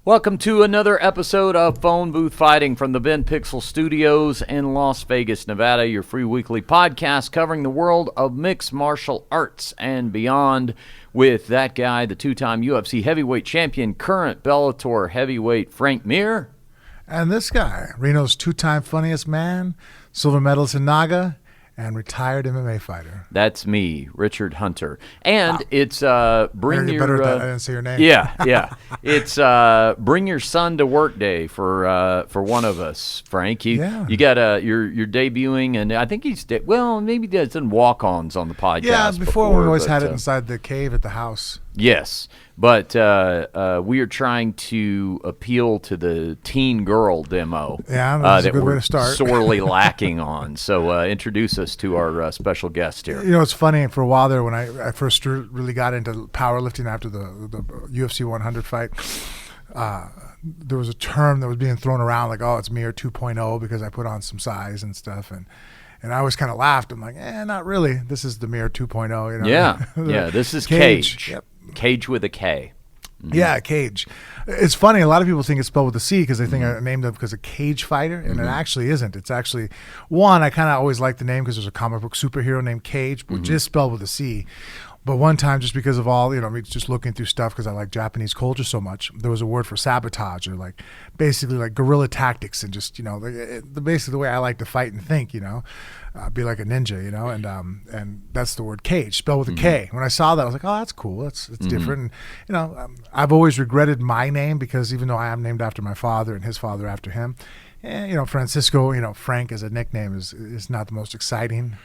Welcome to another episode of Phone Booth Fighting from the Ben Pixel Studios in Las Vegas, Nevada, your free weekly podcast covering the world of mixed martial arts and beyond with that guy, the two-time UFC heavyweight champion, current Bellator heavyweight Frank Mir. And this guy, Reno's two-time funniest man, silver medalist in Naga, and retired MMA fighter. That's me, Richard Hunter. And it's bring your better I didn't say your name. Yeah. It's bring your son to work day for one of us, Frank. You got you're debuting, and I think he's maybe there's some walk-ons on the podcast. Yeah, before we always had it inside the cave at the house. Yes, but we are trying to appeal to the teen girl demo. Yeah, that's a good way to start. Sorely lacking on. So introduce us to our special guest here. You know, it's funny. For a while there, when I first really got into powerlifting after the UFC 100 fight, there was a term that was being thrown around like, "Oh, it's Mir 2.0" because I put on some size and stuff, and I always kind of laughed. I'm like, not really. This is the Mir 2.0. You know? Yeah. This is Kage. Yep. Kage with a K. Mm-hmm. Yeah, Kage. It's funny. A lot of people think it's spelled with a C because they think I named it because of Cage Fighter, and it actually isn't. It's actually, I kind of always liked the name because there's a comic book superhero named Cage, which is spelled with a C. But one time, just because of all, me just looking through stuff because I like Japanese culture so much, there was a word for sabotage or basically guerrilla tactics and just, basically the way I like to fight and think, be like a ninja, and that's the word Cage, spelled with a K. When I saw that, I was like, oh, that's cool. It's different. And, I've always regretted my name because even though I am named after my father and his father after him, Francisco, Frank as a nickname is not the most exciting.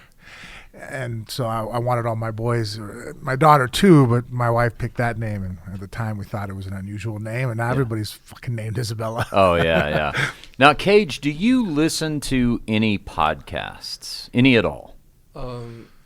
And so I wanted all my boys, my daughter too, but my wife picked that name. And at the time we thought it was an unusual name, and now everybody's fucking named Isabella. Oh, yeah. Now, Kage, do you listen to any podcasts? Any at all?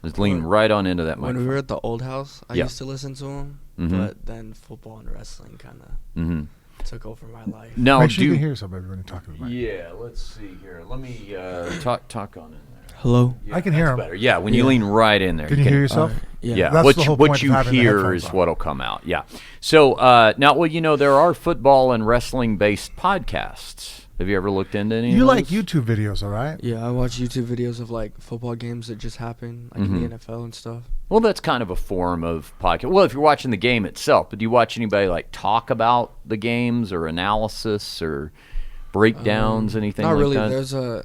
Just lean right on into that microphone. When we were at the old house, I used to listen to them, but then football and wrestling kind of took over my life. Now, make sure you can hear yourself when you're talking about it. Yeah, let's see here. Let me talk on it. Hello? Yeah, I can hear him. Better. Yeah, when you lean right in there. Can you hear yourself? Yeah. That's the whole point what you of having the hear headphones is on. what'll come out. Yeah. So now, there are football and wrestling-based podcasts. Have you ever looked into any of those? You like YouTube videos, all right? Yeah, I watch YouTube videos of football games that just happen, in the NFL and stuff. Well, that's kind of a form of podcast. Well, if you're watching the game itself, but do you watch anybody talk about the games or analysis or breakdowns, anything not like really. that?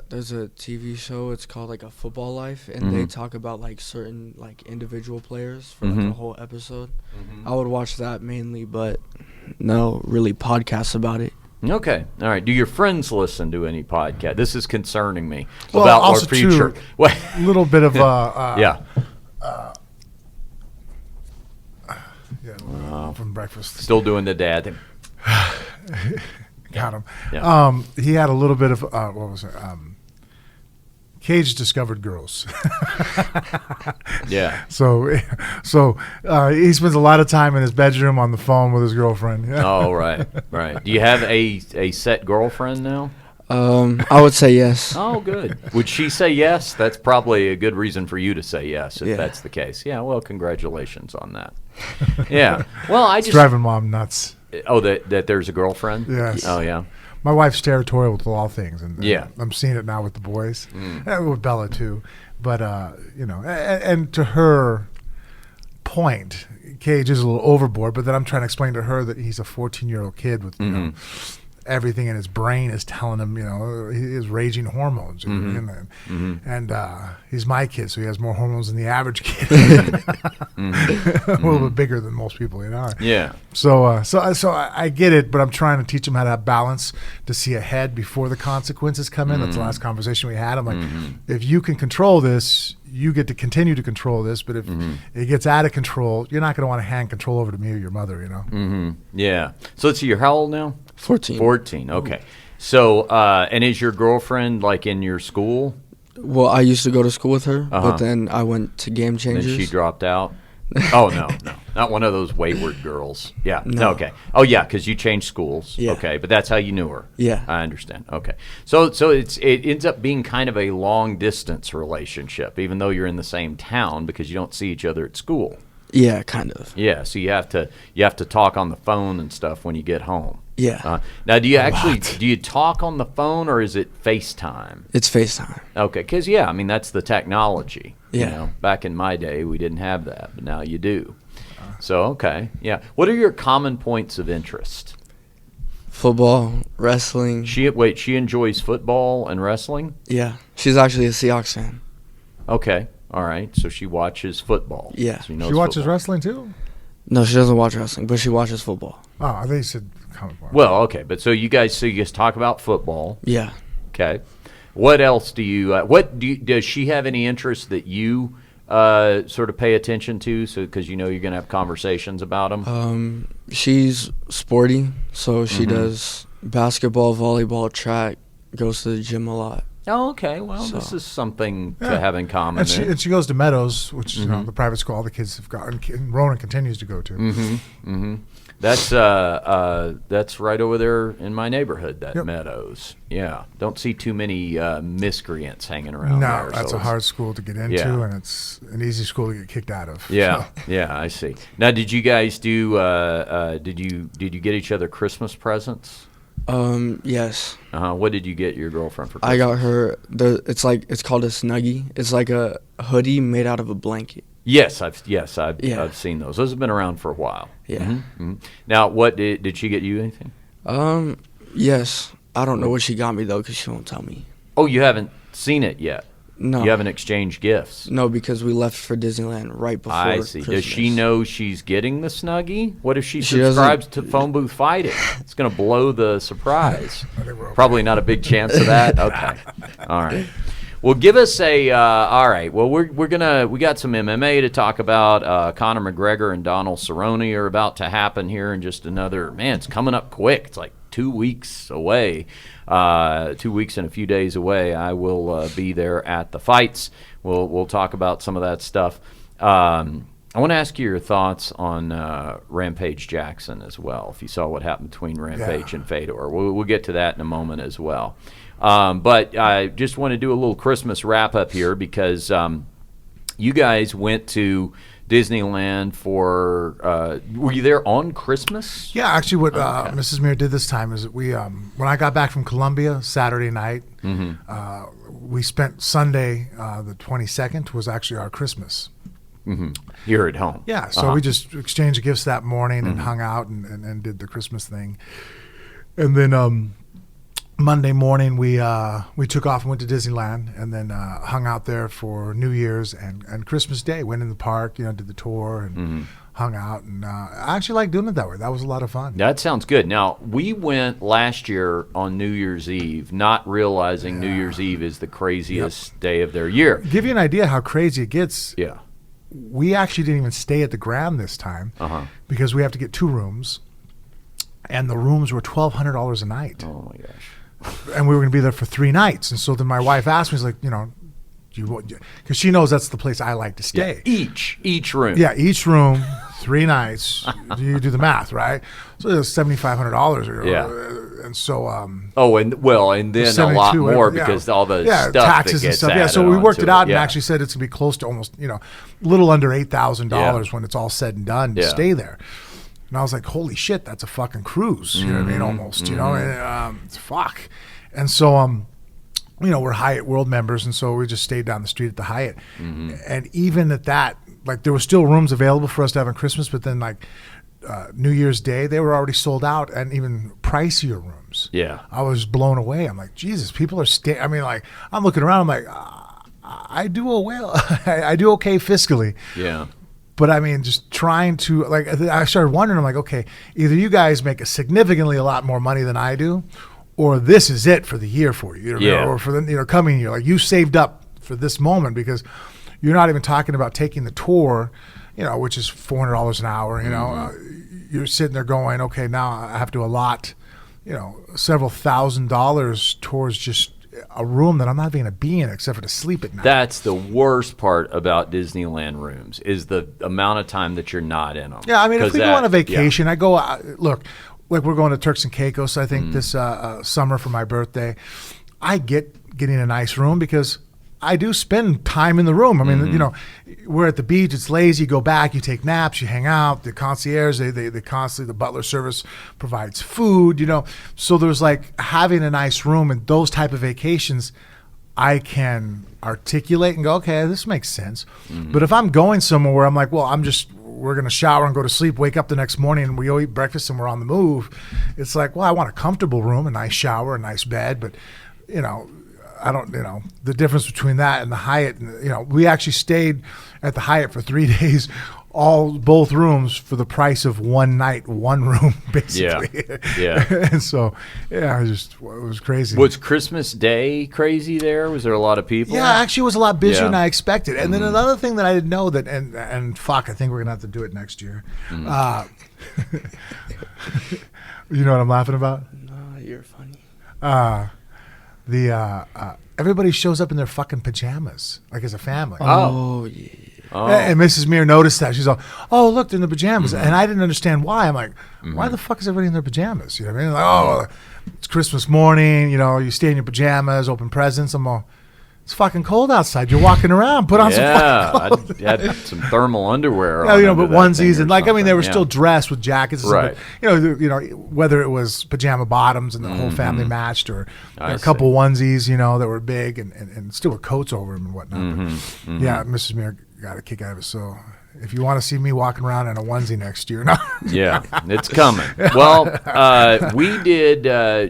There's a TV show. It's called A Football Life, and they talk about certain individual players for a whole episode. I would watch that mainly, but no really podcasts about it. Okay, all right. Do your friends listen to any podcast? This is concerning me Well, about also our future. A little bit of from breakfast. Still doing the dad thing. Got him. Yeah. He had a little bit of what was it? Cage discovered girls. Yeah. So he spends a lot of time in his bedroom on the phone with his girlfriend. Oh, right. Do you have a set girlfriend now? I would say yes. Oh, good. Would she say yes? That's probably a good reason for you to say yes if that's the case. Yeah. Well, congratulations on that. Yeah. Well, It's driving mom nuts. Oh, that there's a girlfriend? Yes. Oh, yeah. My wife's territorial with all things, and yeah. I'm seeing it now with the boys, and with Bella too. But and to her point, Cage is a little overboard. But then I'm trying to explain to her that he's a 14-year-old kid with everything in his brain is telling him, his raging hormones, and he's my kid, so he has more hormones than the average kid, a little bit bigger than most people, Yeah. So I get it, but I'm trying to teach him how to have balance, to see ahead before the consequences come in. That's the last conversation we had. I'm like, if you can control this, you get to continue to control this, but if it gets out of control, you're not going to want to hand control over to me or your mother, Yeah. So let's see, you're how old now? 14. 14, okay. So, and is your girlfriend in your school? Well, I used to go to school with her, but then I went to Game Changers. And then she dropped out? Oh, no. Not one of those wayward girls. Yeah. No. Okay. Oh, yeah, because you changed schools. Yeah. Okay, but that's how you knew her. Yeah. I understand. Okay. So it ends up being kind of a long-distance relationship, even though you're in the same town because you don't see each other at school. Yeah, kind of. Yeah, so you have to talk on the phone and stuff when you get home. Yeah. Now, do you talk on the phone or is it FaceTime? It's FaceTime. Okay, because, I mean, that's the technology. Yeah. You know, back in my day, we didn't have that, but now you do. So, okay, yeah. What are your common points of interest? Football, wrestling. She enjoys football and wrestling? Yeah. She's actually a Seahawks fan. Okay, all right. So she watches football. Yeah. So She watches wrestling too? No, she doesn't watch wrestling, but she watches football. Oh, I think you said comic book. Well, okay, but so you guys talk about football. Yeah. Okay. What else do you? Does she have any interest that you sort of pay attention to? So because you're going to have conversations about them. She's sporty, so she does basketball, volleyball, track. Goes to the gym a lot. Oh, okay. Well, this is something to have in common. And she goes to Meadows, which is the private school all the kids have gone, and Ronan continues to go to. That's right over there in my neighborhood. That Meadows. Yeah, don't see too many miscreants hanging around there. No, that's a hard school to get into, and it's an easy school to get kicked out of. Yeah, yeah, I see. Now, did you guys do? Did you get each other Christmas presents? Yes. What did you get your girlfriend for Christmas? I got her it's called a Snuggie. It's like a hoodie made out of a blanket. Yes, I've seen those. Those have been around for a while. Yeah. Now, what did she get you anything? Yes. I don't know what she got me though, because she won't tell me. Oh, you haven't seen it yet? No. You haven't exchanged gifts? No, because we left for Disneyland right before I see. Christmas. Does she know she's getting the Snuggie? What if she subscribes to Phone Booth Fighting? It's going to blow the surprise. Probably not a big chance of that. Okay. All right. Well, give us a. All right. Well, we got some MMA to talk about. Conor McGregor and Donald Cerrone are about to happen here in just another. Man, it's coming up quick. It's like 2 weeks away. 2 weeks and a few days away. I will be there at the fights. We'll talk about some of that stuff. I want to ask you your thoughts on Rampage Jackson as well. If you saw what happened between Rampage and Fedor, we'll get to that in a moment as well. But I just want to do a little Christmas wrap up here because you guys went to Disneyland for. Were you there on Christmas? Yeah, actually, what Mrs. Muir did this time is that we, when I got back from Columbia Saturday night, we spent Sunday, the 22nd, was actually our Christmas. Here at home. Yeah, so we just exchanged gifts that morning and hung out and did the Christmas thing, and then Monday morning we took off and went to Disneyland, and then hung out there for New Year's and Christmas Day. Went in the park, did the tour and hung out, and I actually like doing it that way. That was a lot of fun. That sounds good. Now, we went last year on New Year's Eve, not realizing New Year's Eve is the craziest day of their year. Give you an idea how crazy it gets. Yeah. We actually didn't even stay at the Grand this time because we have to get 2 rooms, and the rooms were $1,200 a night. Oh my gosh! And we were going to be there for 3 nights, and so then my wife asked me, she's like, because she knows that's the place I like to stay. Yeah, each room. Yeah, each room, 3 nights. You do the math, right? So it's $7,500. And so. And then a lot more because all the stuff taxes that gets and stuff. Yeah, so we worked it out and actually said it's gonna be close to almost, a little under $8,000 when it's all said and done to stay there. And I was like, holy shit, that's a fucking cruise. You know what I mean? Almost. And, fuck. And so we're Hyatt World members, and so we just stayed down the street at the Hyatt. And even at that, like, there were still rooms available for us to have on Christmas, but then like New Year's Day, they were already sold out, and even pricier rooms. Yeah, I was blown away. I'm like, Jesus, people are staying. I mean, like, I'm looking around. I'm like, I do well. I do okay fiscally. Yeah. But I mean, just trying to, like, I started wondering. I'm like, okay, either you guys make significantly a lot more money than I do, or this is it for the year for you, or for the coming year. Like, you saved up for this moment, because you're not even talking about taking the tour, which is $400 an hour. You're sitting there going, okay, now I have to allot, several $1,000s towards just a room that I'm not even going to be in except for to sleep at night. That's the worst part about Disneyland rooms, is the amount of time that you're not in them. Yeah, I mean, if we go on a vacation, I go, look, like we're going to Turks and Caicos, I think, this summer for my birthday. I getting a nice room because I do spend time in the room. I mean, you know, we're at the beach. It's lazy. You go back. You take naps. You hang out. The concierge, they constantly, the butler service provides food. You know, so there's like having a nice room and those type of vacations. I can articulate and go, okay, this makes sense. But if I'm going somewhere where I'm like, well, we're going to shower and go to sleep, wake up the next morning, and we go eat breakfast and we're on the move. It's like, well, I want a comfortable room, a nice shower, a nice bed. But, you know, I don't, you know, the difference between that and the Hyatt, you know, we actually stayed at the Hyatt for 3 days, both rooms for the price of one night, one room, basically. Yeah. And so, yeah, it was crazy. Was Christmas Day crazy there? Was there a lot of people? Yeah, actually it was a lot busier than Yeah. I expected. And then another thing that I didn't know that, and fuck, I think we're going to have to do it next year. You know what I'm laughing about? No, you're funny. Everybody shows up in their fucking pajamas, like as a family. Oh, yeah. Oh. And Mrs. Meir noticed that. She's like, oh, look, they're in the pajamas. And I didn't understand why. I'm like, why the fuck is everybody in their pajamas? You know what I mean? Like, oh, it's Christmas morning. You know, you stay in your pajamas, open presents. I'm all, it's fucking cold outside. You're walking around. Put on some fucking clothes. I had some thermal underwear Yeah, on. you know, under but that thing onesies or and like, I mean, they were something. still dressed with jackets, and Right. stuff, but, you know, whether it was pajama bottoms and the whole family matched, or I a couple onesies, you know, that were big and still with coats over them and whatnot. But, yeah, Mrs. Meir got a kick out of it. So if you want to see me walking around in a onesie next year, no. Yeah, it's coming. Well, we did,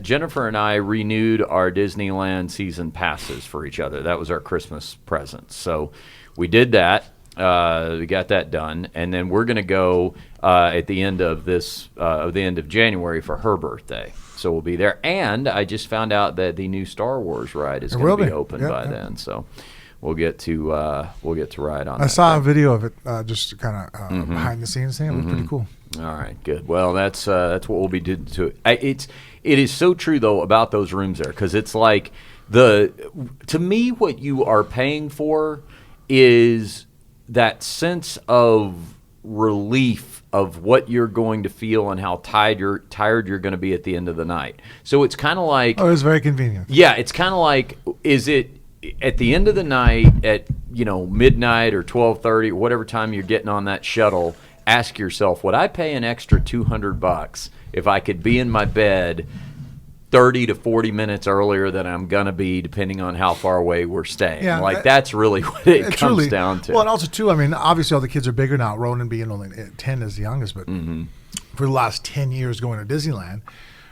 Jennifer and I renewed our Disneyland season passes for each other. That was our Christmas present. So we did that. We got that done. And then we're going to go at the end of the end of January for her birthday. So we'll be there. And I just found out that the new Star Wars ride is going to be open by then. So we'll get to ride on. I saw a video of it, just kind of behind the scenes thing. It looked pretty cool. All right, good. Well, that's what we'll be doing to it. It is so true though about those rooms there, because it's like to me what you are paying for is that sense of relief of what you're going to feel and how tired you're going to be at the end of the night. So it's kind of like, Oh, it was very convenient. yeah, it's kind of like, is it at the end of the night at, you know, midnight or 12:30 or whatever time you're getting on that shuttle, ask yourself, would I pay an extra $200 if I could be in my bed 30 to 40 minutes earlier than I'm going to be, depending on how far away we're staying? Yeah, like, that's really what it comes down to. Well, and also, too, I mean, obviously all the kids are bigger now. Ronan being only 10 is the youngest, but for the last 10 years going to Disneyland,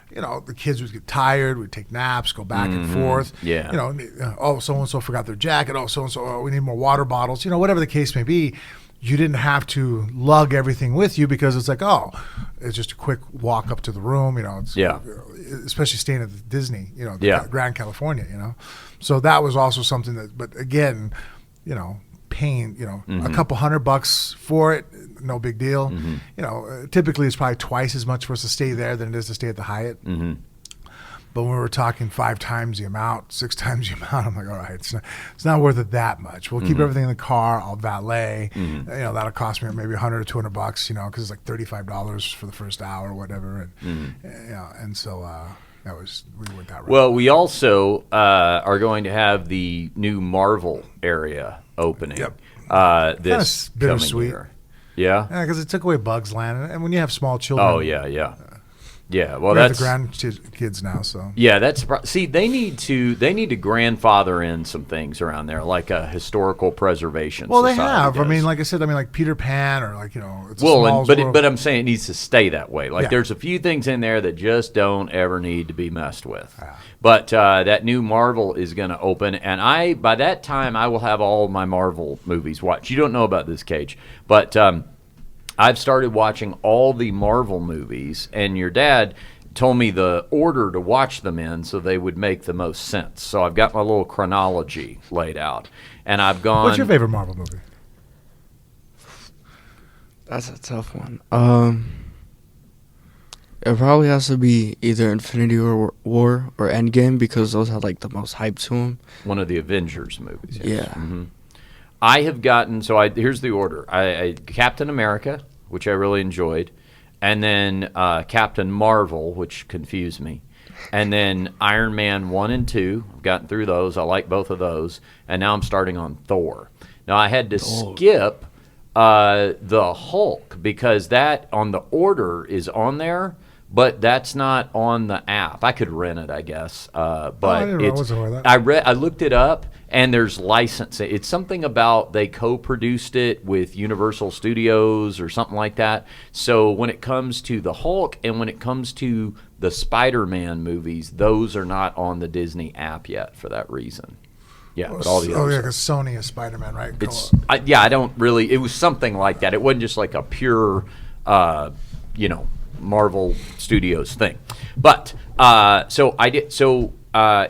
you know, the kids would get tired, we'd take naps, go back and forth. Yeah. You know, oh, so-and-so forgot their jacket. Oh, so-and-so, oh, we need more water bottles. You know, whatever the case may be, you didn't have to lug everything with you because it's like, oh, it's just a quick walk up to the room, you know. It's, especially staying at the Disney, you know, Grand California, you know. So that was also something that, but again, you know, paying, you know, a couple $100 for it, no big deal. You know, typically it's probably twice as much for us to stay there than it is to stay at the Hyatt. But when we were talking 5 times the amount, 6 times the amount, I'm like, all right, it's not worth it that much. We'll keep everything in the car. I'll valet. You know, that'll cost me maybe $100 or $200, you know, because it's like $35 for the first hour or whatever. And, you know, and so we went that route. Well, we also are going to have the new Marvel area opening. This Kinda bittersweet. coming year. Yeah, because it took away Bugs Land, and when you have small children, Oh yeah. Well, we have that's the grandkids now, so yeah. See, they need to grandfather in some things around there, like a historical preservation. well, they society have. I does. mean, like I said, like Peter Pan, or like, you know, it's a Small's World. but I'm saying it needs to stay that way. Like, Yeah. there's a few things in there that just don't ever need to be messed with. But that new Marvel is going to open, and by that time I will have all my Marvel movies watched. You don't know about this, Kage, but I've started watching all the Marvel movies, and your dad told me the order to watch them in so they would make the most sense. So I've got my little chronology laid out, and I've gone. What's your favorite Marvel movie? That's a tough one. It probably has to be either Infinity War or Endgame, because those had like the most hype to them. One of the Avengers movies. Yes. Yeah. I have gotten, here's the order. I Captain America, which I really enjoyed. and then Captain Marvel, which confused me, and then Iron Man 1 and 2. I've gotten through those. I like both of those, and now I'm starting on Thor. Now I had to skip the Hulk because that on the order is on there, but that's not on the app. I could rent it, I guess, but I didn't know. I wasn't aware of that. I looked it up, and there's licensing. It's something about they co-produced it with Universal Studios or something like that. So when it comes to the Hulk and when it comes to the Spider-Man movies, those are not on the Disney app yet for that reason. Yeah, but all the others. yeah, because Sony is Spider-Man, right? I don't really. It was something like that. It wasn't just like a pure, Marvel Studios thing. But so I did. So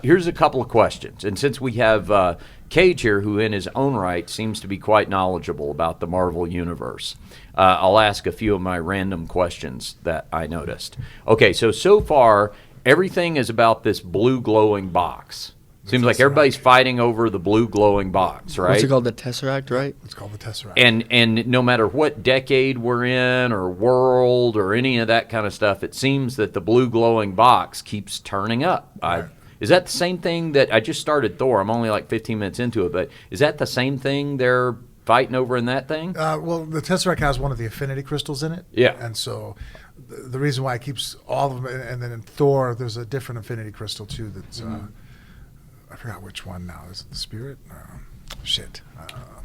here's a couple of questions, and since we have Kage here, who in his own right seems to be quite knowledgeable about the Marvel universe, I'll ask a few of my random questions that I noticed. Okay, so far everything is about this blue glowing box. Seems like everybody's fighting over the blue glowing box, right? What's it called? The Tesseract, right? It's called the Tesseract. And no matter what decade we're in or world or any of that kind of stuff, it seems that the blue glowing box keeps turning up. Right. Is that the same thing that I just started Thor? I'm only like 15 minutes into it, but is that the same thing they're fighting over in that thing? Well, the Tesseract has one of the affinity crystals in it. Yeah. And so the reason why it keeps all of them, and then in Thor, there's a different affinity crystal too that's... I forgot which one now. Is it the Spirit? Shit.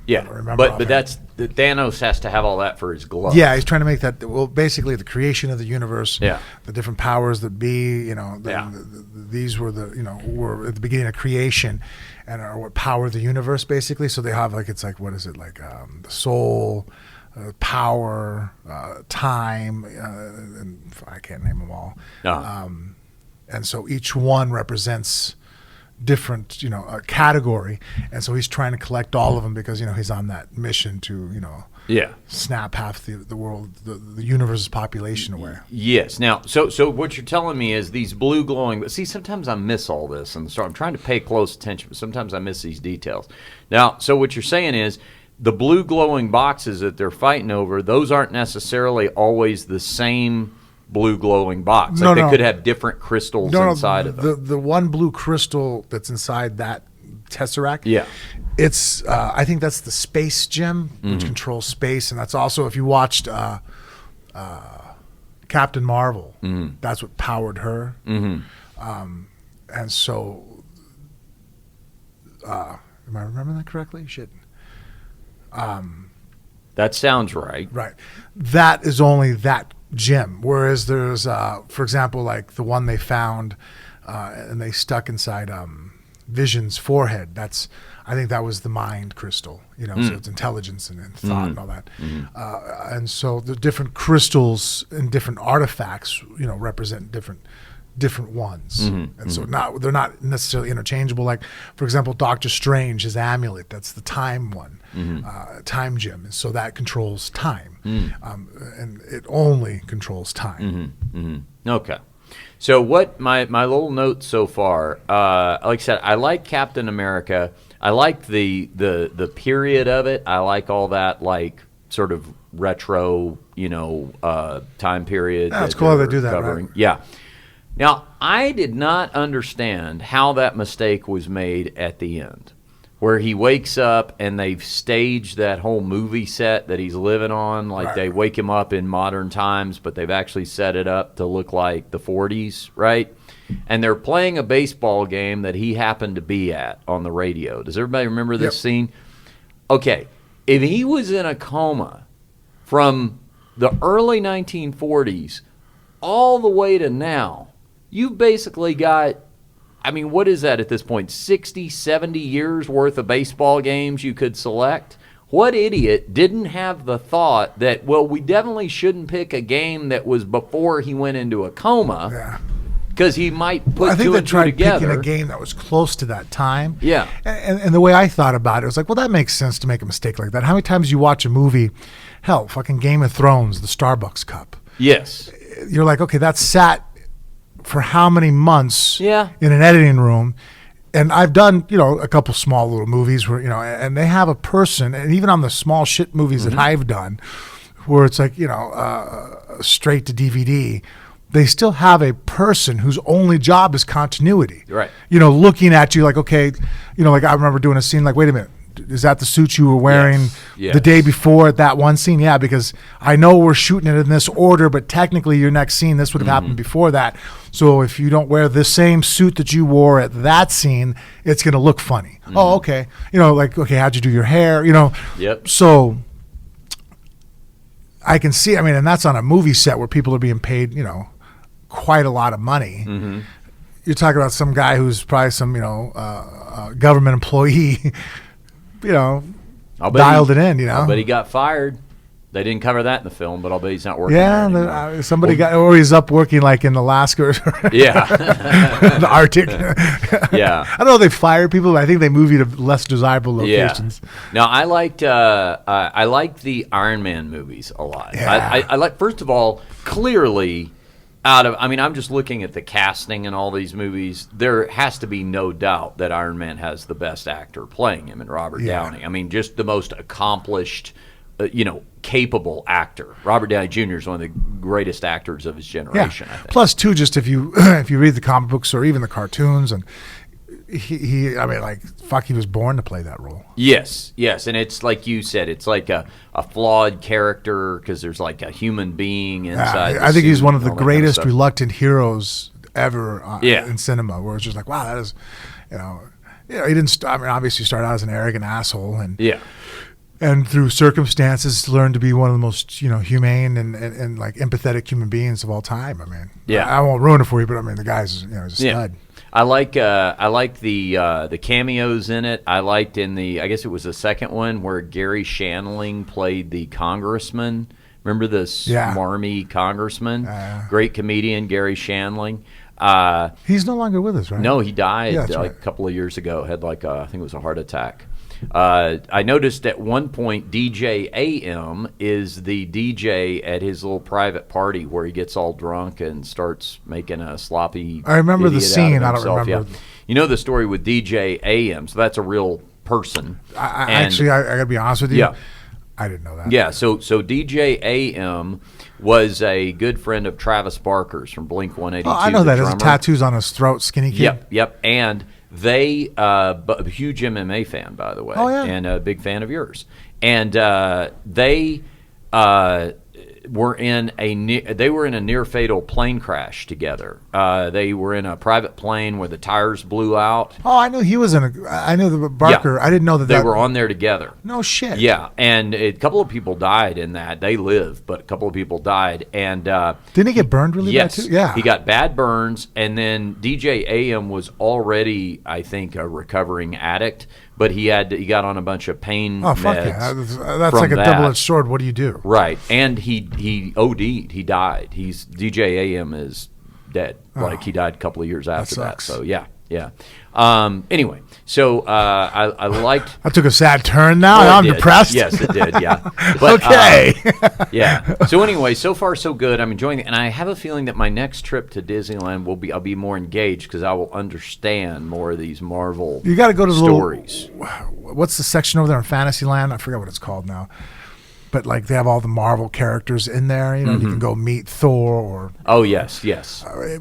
Yeah, I don't remember but that's Thanos has to have all that for his glove. Yeah, he's trying to make that. Well, basically, the creation of the universe. Yeah. The different powers that be. These were were at the beginning of creation, and are what power the universe basically. So they have what is it like the soul, power, time, and I can't name them all. And so each one represents different category, and so he's trying to collect all of them because he's on that mission to snap half the world, the universe's population away. Yes. Now, so what you're telling me is these blue glowing. But see, sometimes I miss all this, and so I'm trying to pay close attention, but sometimes I miss these details. Now, so what you're saying is the blue glowing boxes that they're fighting over; those aren't necessarily always the same blue glowing box. They could have different crystals inside of them. The one blue crystal that's inside that Tesseract. Yeah. It's I think that's the space gem, which controls space, and that's also if you watched Captain Marvel, that's what powered her. And so am I remembering that correctly? Shit. That sounds right. Right. That is only that gem, whereas there's for example like the one they found and they stuck inside Vision's forehead. I think that was the mind crystal, so it's intelligence and thought and all that. And so the different crystals and different artifacts represent different ones. And so they're not necessarily interchangeable. Like for example, Doctor Strange, his amulet, that's the time one, time gem, and so that controls time. And it only controls time. Okay. So what my little note so far, like I said, I like Captain America. I like the period of it. I like all that sort of retro, time period. Yeah, it's cool how they do that, covering. Right? Yeah. Now, I did not understand how that mistake was made at the end, where he wakes up and they've staged that whole movie set that he's living on. Like they wake him up in modern times, but they've actually set it up to look like the 40s, right? And they're playing a baseball game that he happened to be at on the radio. Does everybody remember this scene? Okay, if he was in a coma from the early 1940s all the way to now, you've basically got, what is that at this point? 60, 70 years worth of baseball games you could select? What idiot didn't have the thought that, we definitely shouldn't pick a game that was before he went into a coma? Yeah. Because he might put I think two they and two tried together. picking a game that was close to that time. Yeah. And the way I thought about it was like, that makes sense to make a mistake like that. How many times you watch a movie, hell, fucking Game of Thrones, the Starbucks cup. Yes. You're like, okay, that's sat for how many months in an editing room. And I've done, a couple small little movies where, and they have a person, and even on the small shit movies that I've done, where it's like, straight to DVD, they still have a person whose only job is continuity. Right. Looking at you like, okay, like I remember doing a scene like, wait a minute, is that the suit you were wearing the day before at that one scene? Yeah, because I know we're shooting it in this order, but technically your next scene, this would have happened before that. So if you don't wear the same suit that you wore at that scene, it's going to look funny. Oh, okay. Like, okay, how'd you do your hair? Yep. So I can see, and that's on a movie set where people are being paid, quite a lot of money. You're talking about some guy who's probably some, government employee, dialed it in, I bet he got fired. They didn't cover that in the film, but I'll bet he's not working there anymore. Somebody or he's up working like in Alaska or the Arctic. Yeah. I don't know if they fire people, but I think they move you to less desirable locations. Yeah. Now, I liked the Iron Man movies a lot. Yeah. I like, first of all, clearly, I'm just looking at the casting in all these movies. There has to be no doubt that Iron Man has the best actor playing him in Robert Downey. Just the most accomplished, capable actor. Robert Downey Jr. is one of the greatest actors of his generation, I think. Plus, too, just if you read the comic books or even the cartoons, and he was born to play that role. Yes, and it's like you said, it's like a flawed character because there's like a human being inside. I think he's one of the greatest reluctant heroes ever in cinema, where it's just like, wow, that is, he didn't. Obviously, start out as an arrogant asshole, and through circumstances learned to be one of the most humane and like empathetic human beings of all time. I won't ruin it for you, but the guy's he's a stud. I like the cameos in it. I liked I guess it was the second one where Gary Shandling played the congressman. Remember this smarmy congressman? Great comedian, Gary Shandling. He's no longer with us, right? No, he died a couple of years ago. Had I think it was a heart attack. I noticed at one point DJ AM is the DJ at his little private party where he gets all drunk and starts making a sloppy. I remember the scene. I don't remember. Yeah. You know the story with DJ AM, so that's a real person. I got to be honest with you. Yeah. I didn't know that. Yeah, so DJ AM was a good friend of Travis Barker's from Blink-182. Oh, I know that. His tattoos on his throat, skinny kid. Yep. And they, a huge MMA fan, by the way, and a big fan of yours. And they were in a near fatal plane crash together. They were in a private plane where the tires blew out. Oh, I knew he was I knew the Barker. I didn't know that they were on there together. No shit. Yeah, and a couple of people died in that. They lived, but a couple of people died. And didn't he get burned really bad too? Yeah, he got bad burns. And then DJ AM was already, I think, a recovering addict. But he got on a bunch of pain meds. Fuck yeah. That's like a double-edged sword. What do you do? Right. And he OD'd. He died. DJ AM is dead. Like he died a couple of years after that. So yeah. Anyway, so I liked. I took a sad turn now. Now I'm depressed. Yes, it did. Yeah. But, okay. Yeah. So anyway, so far so good. I'm enjoying it, and I have a feeling that my next trip to Disneyland I'll be more engaged because I will understand more of these Marvel. You got to go to the stories. What's the section over there in Fantasyland? I forget what it's called now. But like they have all the Marvel characters in there, you can go meet Thor or. Oh yes.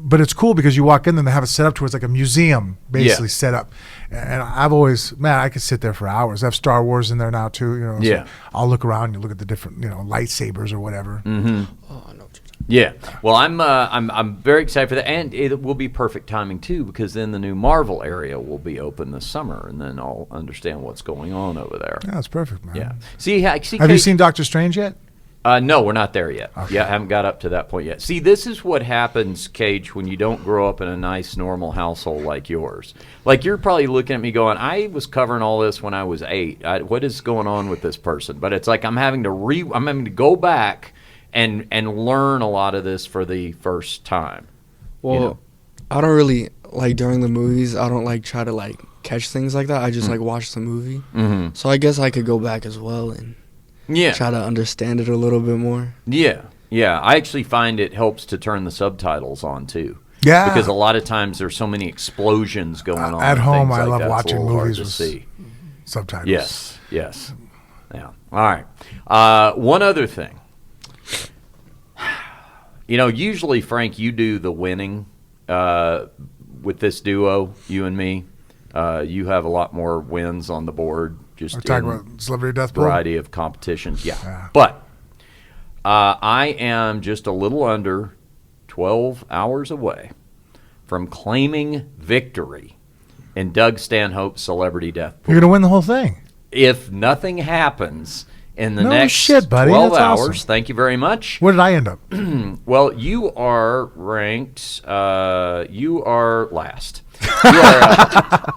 But it's cool because you walk in and they have it set up to where it's like a museum, basically set up. And I've always, I could sit there for hours. They have Star Wars in there now too, So I'll look around, you look at the different, lightsabers or whatever. Mm-hmm. Oh, I know. Yeah. Well, I'm very excited for that, and it will be perfect timing too because then the new Marvel area will be open this summer, and then I'll understand what's going on over there. Yeah, that's perfect, man. Yeah. Have you seen Doctor Strange yet? No, we're not there yet. Okay. Yeah, I haven't got up to that point yet. See, this is what happens, Kage, when you don't grow up in a nice, normal household like yours. Like, you're probably looking at me going, I was covering all this when I was 8. What is going on with this person? But it's like I'm having to go back and learn a lot of this for the first time. Well, I don't really, during the movies, I don't, try to, catch things like that. I just, watch the movie. Mm-hmm. So I guess I could go back as well and try to understand it a little bit more. Yeah. I actually find it helps to turn the subtitles on, too. Yeah. Because a lot of times there's so many explosions going on. At home, I love watching movies with subtitles. Yes. Yeah. All right. One other thing. Usually, Frank, you do the winning with this duo, you and me. You have a lot more wins on the board. Just We're talking about Celebrity Death Pool? variety of competitions. Yeah. But I am just a little under 12 hours away from claiming victory in Doug Stanhope's Celebrity Death Pool. You're going to win the whole thing. If nothing happens in the No next shit, buddy. 12 That's hours, awesome. thank you very much. Where did I end up? Well, you are ranked. You are last. You are,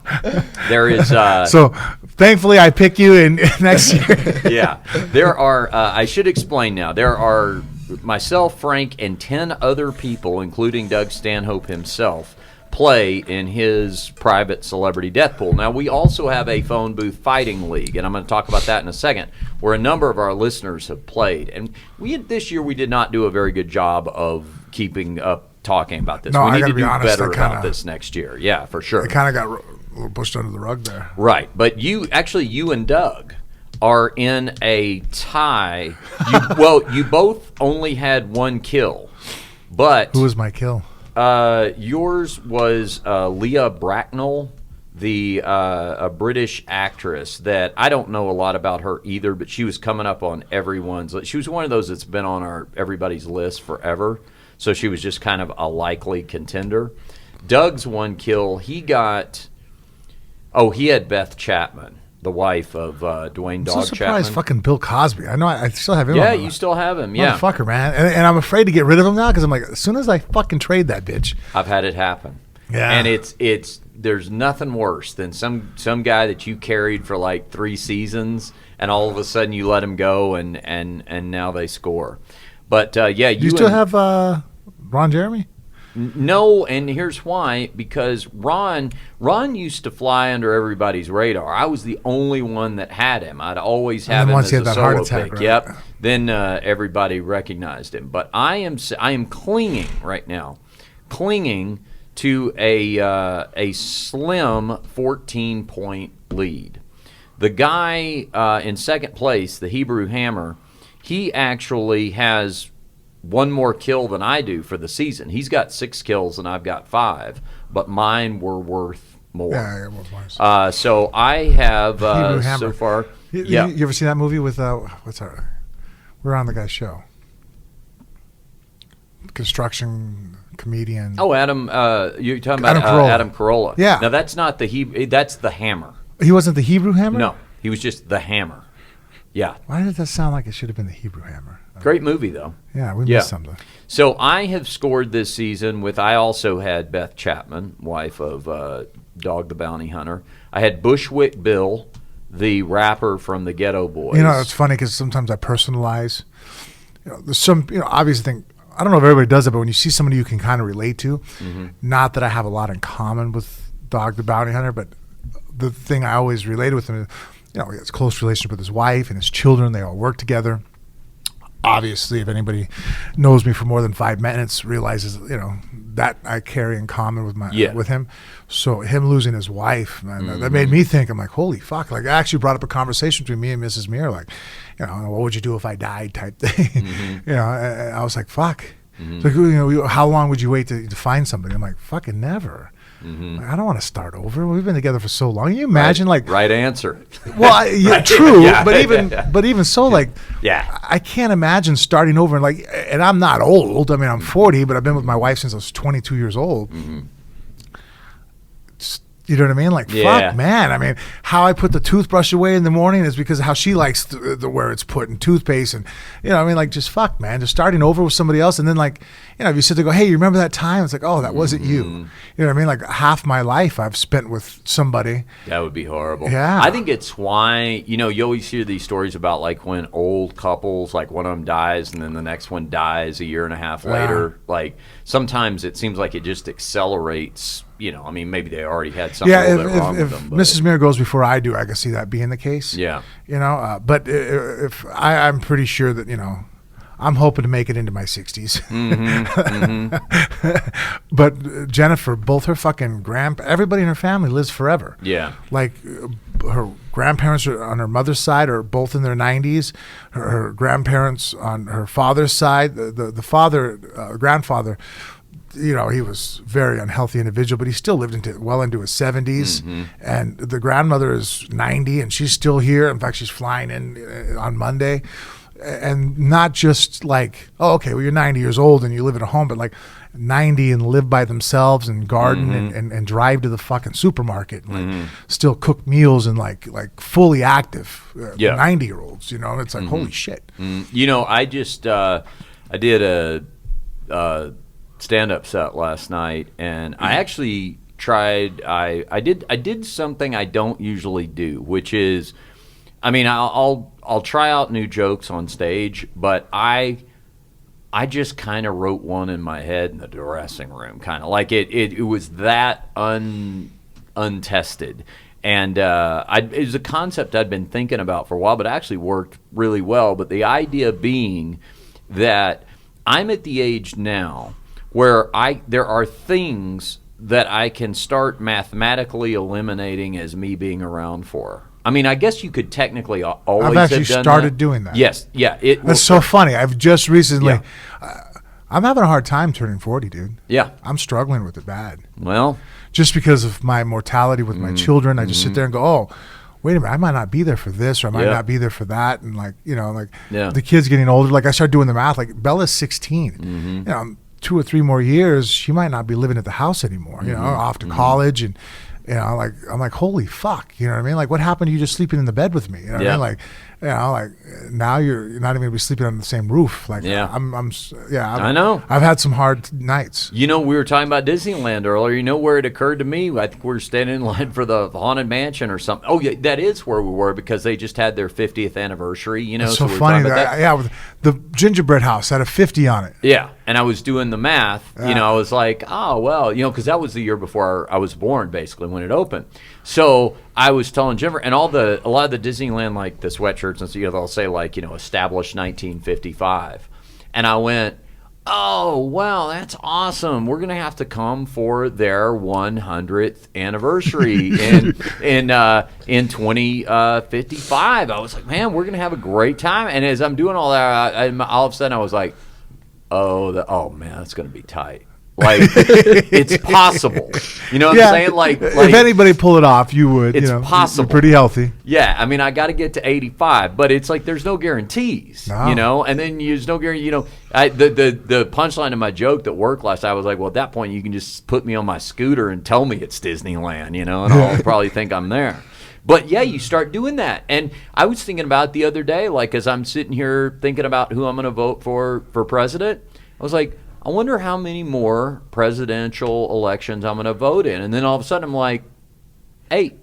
there is. So, thankfully, I pick you in next year. Yeah, there are. I should explain now. There are myself, Frank, and 10 other people, including Doug Stanhope himself, play in his private celebrity death pool. Now, we also have a phone booth fighting league, and I'm going to talk about that in a second, where a number of our listeners have played. And this year we did not do a very good job of keeping up talking about this. No, we I need gotta to be do honest, better I kinda- about this next year. Yeah, for sure. I kind of got a little pushed under the rug there. Right, but you and Doug are in a tie. You both only had one kill, but Who was my kill? yours was Leah Bracknell, a British actress that I don't know a lot about her either, but she was coming up on everyone's. She was one of those that's been on everybody's list forever, so she was just kind of a likely contender. Doug's one kill, he had Beth Chapman, the wife of Dwayne I'm Dog so surprised Chapman. fucking Bill Cosby. I know I still have him. Yeah, on the you still have him. Yeah, Motherfucker, man. And I'm afraid to get rid of him now because I'm like, as soon as I fucking trade that bitch. I've had it happen. Yeah. And it's there's nothing worse than some guy that you carried for like 3 seasons and all of a sudden you let him go and now they score. But yeah, Do you still have Ron Jeremy? No, and here's why, because Ron used to fly under everybody's radar. I was the only one that had him. I'd always have then him once as he a had that solo heart attack, pick. right? Yep. Then everybody recognized him. But I am clinging right now, to a slim 14-point lead. The guy in second place, the Hebrew Hammer, he actually has one more kill than I do for the season. He's got 6 kills and I've got 5, but mine were worth more. Yeah, both mine. So I have Hebrew Hammer. so far. You ever see that movie with what's her? We're on the guy's show. Construction comedian. Oh, Adam, you're talking about Adam Carolla. Adam Carolla. Yeah. Now that's not that's the Hammer. He wasn't the Hebrew Hammer? No, he was just the Hammer. Yeah. Why did that sound like it should have been the Hebrew Hammer? Great movie though. Yeah, we missed something. So I have scored this season with. I also had Beth Chapman, wife of Dog the Bounty Hunter. I had Bushwick Bill, the rapper from the Ghetto Boys. You know, it's funny because sometimes I personalize. There's some, obvious thing. I don't know if everybody does it, but when you see somebody you can kind of relate to, not that I have a lot in common with Dog the Bounty Hunter, but the thing I always related with him is, he has a close relationship with his wife and his children. They all work together. Obviously, if anybody knows me for more than 5 minutes, realizes that I carry in common with him. So him losing his wife, man, that made me think. I'm like, holy fuck! Like, I actually brought up a conversation between me and Mrs. Muir, like, what would you do if I died, type thing. And I was like, fuck. Like, how long would you wait to find somebody? I'm like, fucking never. Like, I don't want to start over. We've been together for so long. Can you imagine, right answer. Well, true, Yeah. but even so, like, Yeah. I can't imagine starting over. And I'm not old. I mean, I'm 40, but I've been with my wife since I was 22 years old. You know what I mean? Like, fuck, man. I mean, how I put the toothbrush away in the morning is because of how she likes where it's put in toothpaste. And, like, just fuck, man. Just starting over with somebody else. And then, like, if you sit there and go, hey, you remember that time? It's like, oh, that wasn't you. You know what I mean? Like, half my life I've spent with somebody. That would be horrible. Yeah. I think it's why, you always hear these stories about, like, when old couples, like, one of them dies and then the next one dies a year and a half later. Like, sometimes it seems like it just accelerates. I mean, maybe they already had something a little bit wrong with them. But Mrs. Muir goes before I do, I can see that being the case. Yeah. But if I'm pretty sure that, I'm hoping to make it into my 60s. But Jennifer, both her fucking everybody in her family lives forever. Yeah. Like, her grandparents on her mother's side are both in their 90s. Her grandparents on her father's side, the father, grandfather, he was a very unhealthy individual, but he still lived well into his 70s. And the grandmother is 90, and she's still here. In fact, she's flying in on Monday. And not just like, oh, okay, well, you're 90 years old and you live at a home, but like 90 and live by themselves and garden and drive to the fucking supermarket and like still cook meals and like fully active 90-year-olds, it's like, holy shit. I just, I did a stand-up set last night, and I actually tried, I did something I don't usually do, which is, I'll try out new jokes on stage, but I just kind of wrote one in my head in the dressing room, kind of like it was that untested, and it was a concept I'd been thinking about for a while, but it actually worked really well. But the idea being that I'm at the age now where there are things that I can start mathematically eliminating as me being around for. I guess you could technically always I've actually have done started that. doing that. Yes, yeah. That's so funny. I've just recently, I'm having a hard time turning 40, dude. Yeah. I'm struggling with it bad. Well, just because of my mortality with my children, I just sit there and go, oh, wait a minute, I might not be there for this, or I might not be there for that. And the kids getting older, like I started doing the math, like Bella's 16. 2 or 3 more years, she might not be living at the house anymore, off to college. And, I'm like, holy fuck, you know what I mean? Like, what happened to you just sleeping in the bed with me? You know what I mean? Like, now you're not even going to be sleeping on the same roof. Like, I know. I've had some hard nights. We were talking about Disneyland earlier. Where it occurred to me? I think we were standing in line for the Haunted Mansion or something. Oh, yeah, that is where we were because they just had their 50th anniversary, It's so funny. With the gingerbread house had a 50 on it. Yeah, and I was doing the math. I was like, oh, well, because that was the year before I was born, basically, when it opened. So I was telling Jennifer, and a lot of the Disneyland, like the sweatshirts and so they'll say like, established 1955. And I went, oh, wow, that's awesome. We're going to have to come for their 100th anniversary in 2055. I was like, man, we're going to have a great time. And as I'm doing all that, all of a sudden I was like, oh man, that's going to be tight. Like, it's possible. You know what I'm saying? Like, if anybody pull it off, you would. It's possible. You're pretty healthy. Yeah, I got to get to 85, but it's like there's no guarantees, and then there's no guarantee, the punchline of my joke that worked last night, I was like, well, at that point, you can just put me on my scooter and tell me it's Disneyland, and I'll probably think I'm there. But, yeah, you start doing that. And I was thinking about it the other day, like, as I'm sitting here thinking about who I'm going to vote for president, I was like, I wonder how many more presidential elections I'm going to vote in. And then all of a sudden I'm like, 8,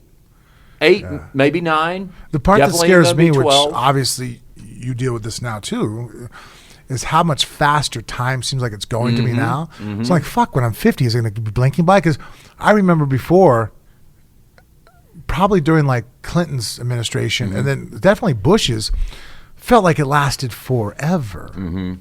maybe 9. The part that scares me, which obviously you deal with this now too, is how much faster time seems like it's going to me now. It's like, fuck, when I'm 50, is it going to be blinking by? Because I remember before, probably during like Clinton's administration and then definitely Bush's, felt like it lasted forever.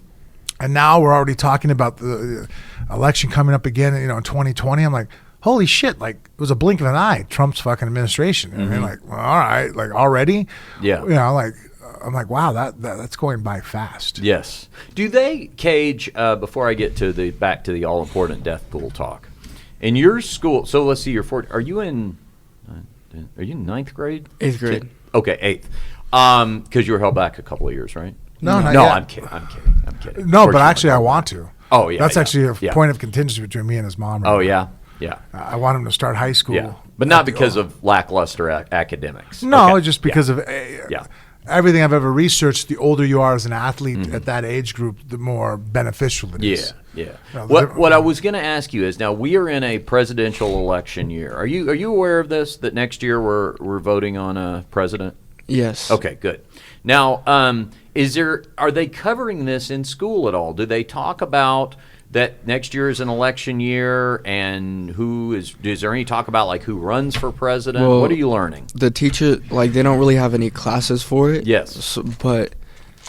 And now we're already talking about the election coming up again, in 2020. I'm like, holy shit, like it was a blink of an eye, Trump's fucking administration. I mean, like, well, all right, like already? Yeah. I'm like, wow, that's going by fast. Yes. Do they, Kage, before I get to back to the all-important death pool talk, in your school, so let's see, you're 4, are you in 9th grade? 8th grade. Okay, 8th. Because you were held back a couple of years, right? No, I'm kidding. No, but actually I want to. Oh, yeah. That's actually a point of contingency between me and his mom. Oh, yeah. Yeah. I want him to start high school. Yeah. But not because of lackluster academics. No, just because of everything I've ever researched. The older you are as an athlete at that age group, the more beneficial it is. Yeah. What I was going to ask you is, now we are in a presidential election year. Are you aware of this, that next year we're voting on a president? Yes. Okay, good. Now, are they covering this in school at all? Do they talk about that next year is an election year, and is there any talk about like who runs for president? What are you learning? The teacher, like, they don't really have any classes for it. Yes. But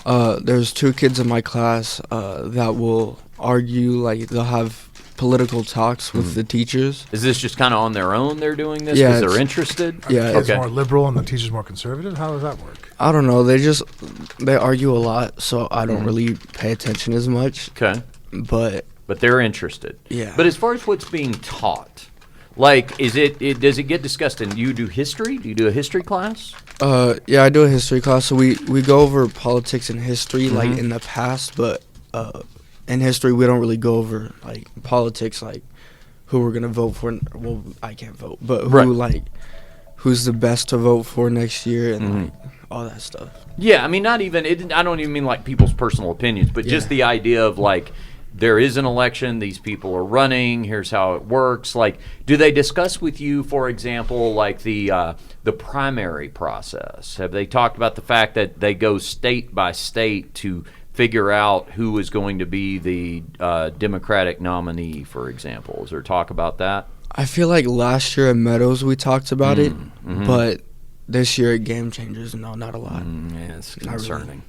there's 2 kids in my class that will argue, like they'll have political talks with the teachers. Is this just kind of on their own they're doing this Yeah, because they're it's- interested? Yeah, It's more liberal and the teacher's more conservative. How does that work? I don't know. They argue a lot, so I don't really pay attention as much. Okay. But But they're interested. Yeah. But as far as what's being taught, like, does it get discussed in, you do history? Do you do a history class? yeah, I do a history class, so we go over politics and history like in the past, but in history we don't really go over like politics, like who we're gonna vote for. Well, I can't vote, but who's the best to vote for next year and like all that stuff. Yeah, I mean, I don't even mean like people's personal opinions, but just Yeah. the idea of like, there is an election, these people are running, here's how it works. Like, do they discuss with you, for example, like the primary process? Have they talked about the fact that they go state by state to figure out who is going to be the Democratic nominee, for example? Is there talk about that? I feel like last year at Meadows we talked about it, but this year at Game Changers, no, not a lot. Yeah, it's Not really. concerning.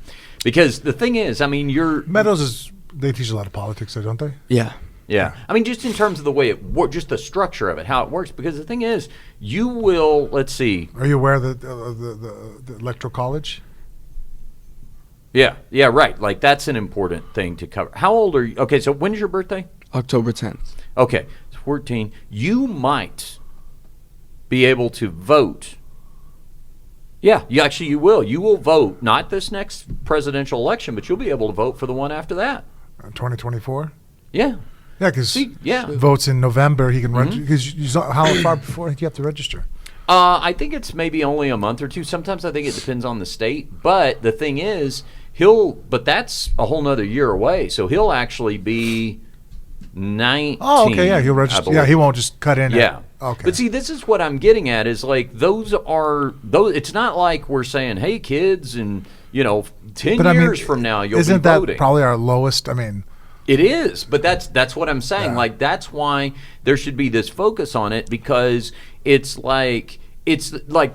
Because the thing is, I mean, Meadows they teach a lot of politics there, don't they? Yeah. Yeah. I mean, just in terms of the way it works, just the structure of it, how it works. Because the thing is, you will, let's see. Are you aware of the Electoral College? Yeah, right. Like, that's an important thing to cover. How old are you? Okay, so when is your birthday? October 10th. Okay, it's 14. You might be able to vote. Yeah, you will. You will vote, not this next presidential election, but you'll be able to vote for the one after that. 2024? Yeah. Yeah, because See, yeah. votes in November. He can run. Because how far before do you have to register? I think it's maybe only a month or two. Sometimes I think it depends on the state. But the thing is, but that's a whole nother year away. So he'll actually be 19. Oh, okay, yeah, he'll I register. believe. Yeah, he won't just cut in. Yeah. Okay. But see, this is what I'm getting at is like those. It's not like we're saying, hey, kids, and 10 But I mean, years from now you'll isn't be voting. that probably our lowest? I mean, It is, but that's what I'm saying. Yeah. Like, that's why there should be this focus on it, because it's like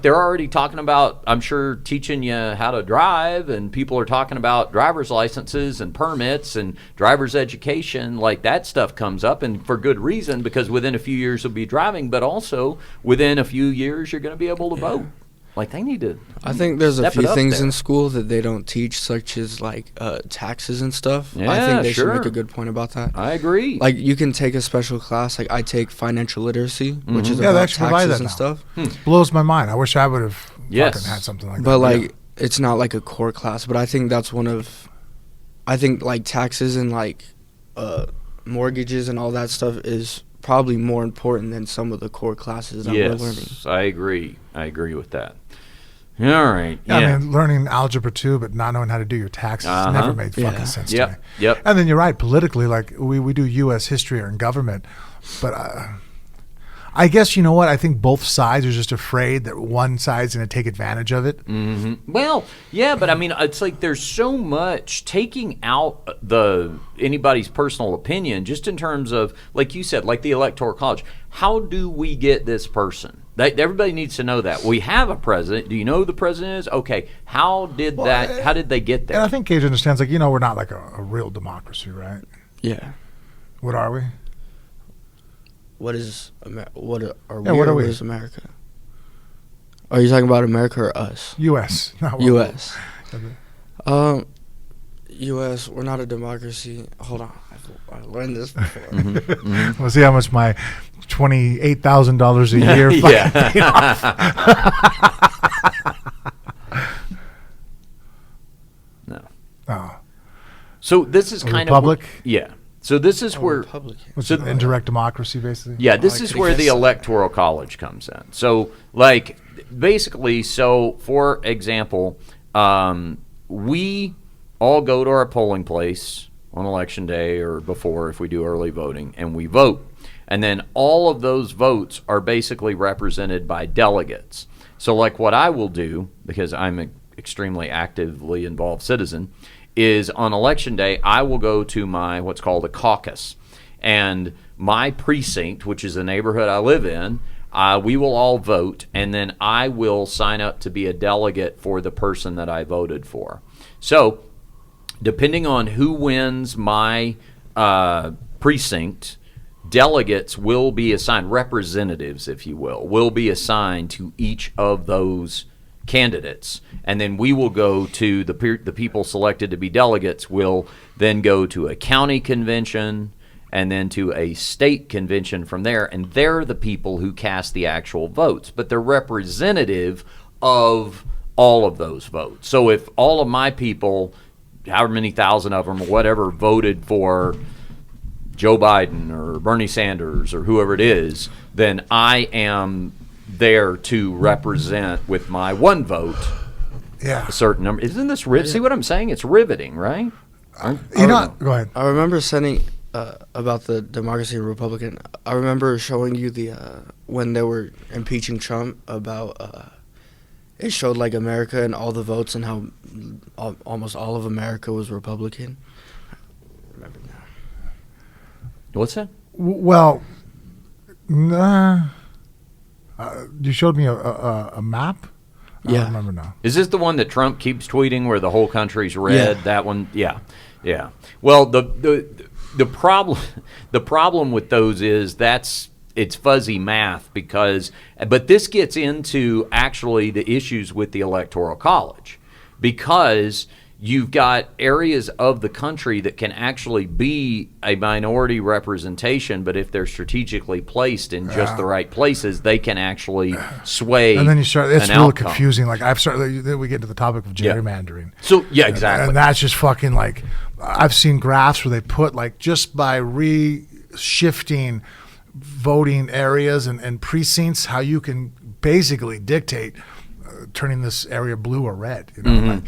they're already talking about, I'm sure, teaching you how to drive, and people are talking about driver's licenses and permits and driver's education. Like, that stuff comes up, and for good reason, because within a few years you'll be driving, but also within a few years you're going to be able to vote. Like, they need to. I think there's a step it few up things there. in school that they don't teach, such as like taxes and stuff. I Yeah, think they sure. should make a good point about that. I agree. Like, you can take a special class. Like, I take financial literacy, which is Yeah, they about actually provide taxes that and now. stuff. blows my mind. I wish I would have Yes. fucking had something like But that. like, it's not like a core class. But I think that's one of, I think like taxes and like mortgages and all that stuff is probably more important than some of the core classes that we're learning. Yes, I agree. I agree with that. All right. Yeah, I mean, learning algebra 2, but not knowing how to do your taxes never made fucking Yeah. sense to me. Yep. And then you're right, politically, like we do U.S. history or in government, but I guess, you know what? I think both sides are just afraid that one side's going to take advantage of it. Well, yeah, but I mean, it's like there's so much taking out anybody's personal opinion, just in terms of, like you said, like the Electoral College. How do we get this person? Everybody needs to know that. We have a president. Do you know who the president is? Okay, how did they get there? And I think Kage understands, like, we're not like a real democracy, right? Yeah. What are we? What is what are Yeah, we? what Or are we? What is America? Are you talking about America or us? U.S. not U.S. U.S. We're not a democracy. Hold on, I learned this before. We'll see how much my $28,000 a year Yeah. paid off. No. Oh, So this is A kind republic? of yeah. So this is where Republican. which So- is indirect democracy, basically. yeah, this I is could've where the guessed that. Electoral College comes in. So, like, basically, so for example, we all go to our polling place on election day or before if we do early voting, and we vote. And then all of those votes are basically represented by delegates. So, like, what I will do, because I'm an extremely actively involved citizen, is on election day, I will go to my what's called a caucus. And my precinct, which is the neighborhood I live in, we will all vote, and then I will sign up to be a delegate for the person that I voted for. So, depending on who wins my precinct, delegates will be assigned, representatives, if you will be assigned to each of those candidates, and then we will go to the people selected to be delegates will then go to a county convention and then to a state convention from there, and they're the people who cast the actual votes, but they're representative of all of those votes. So if all of my people, however many thousand of them or whatever, voted for Joe Biden or Bernie Sanders or whoever it is, then I am there to represent with my one vote a certain number. Isn't this see what I'm saying? It's riveting, right? Go ahead. I remember sending about the Democracy and Republican. I remember showing you the when they were impeaching Trump about it showed like America and all the votes and how almost all of America was Republican. I remember now. What's that? Well, nah. You showed me a map? I don't remember now. Is this the one that Trump keeps tweeting where the whole country's red? Yeah. That one? Yeah. Well, the problem with those is it's fuzzy math but this gets into actually the issues with the Electoral College, because you've got areas of the country that can actually be a minority representation, but if they're strategically placed in just the right places, they can actually sway. And then you start. It's an really outcome. confusing. Like then we get to the topic of gerrymandering. So exactly. And that's just fucking like I've seen graphs where they put like just by reshifting voting areas and precincts, how you can basically dictate turning this area blue or red. You know, like,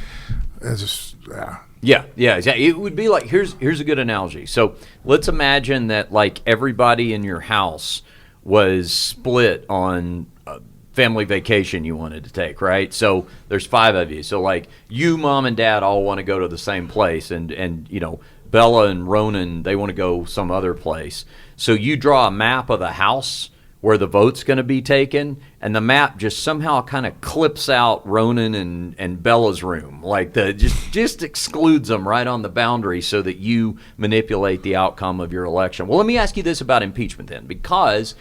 it's just Yeah, it would be like here's a good analogy. So let's imagine that like everybody in your house was split on a family vacation you wanted to take, right? So there's 5 of you. So like you, mom, and dad all want to go to the same place, and you know Bella and Ronan, they want to go some other place. So you draw a map of the house where the vote's going to be taken, and the map just somehow kind of clips out Ronan and Bella's room, like just excludes them right on the boundary so that you manipulate the outcome of your election. Well, let me ask you this about impeachment then, because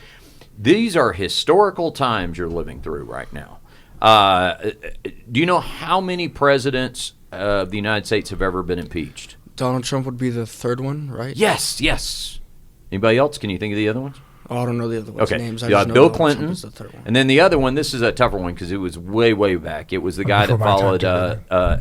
these are historical times you're living through right now. Do you know how many presidents of the United States have ever been impeached? Donald Trump would be the 3rd one, right? Yes. Anybody else? Can you think of the other ones? Oh, I don't know the other ones' names. You got Bill Clinton, the 3rd one. And then the other one, this is a tougher one because it was way back. It was the guy that followed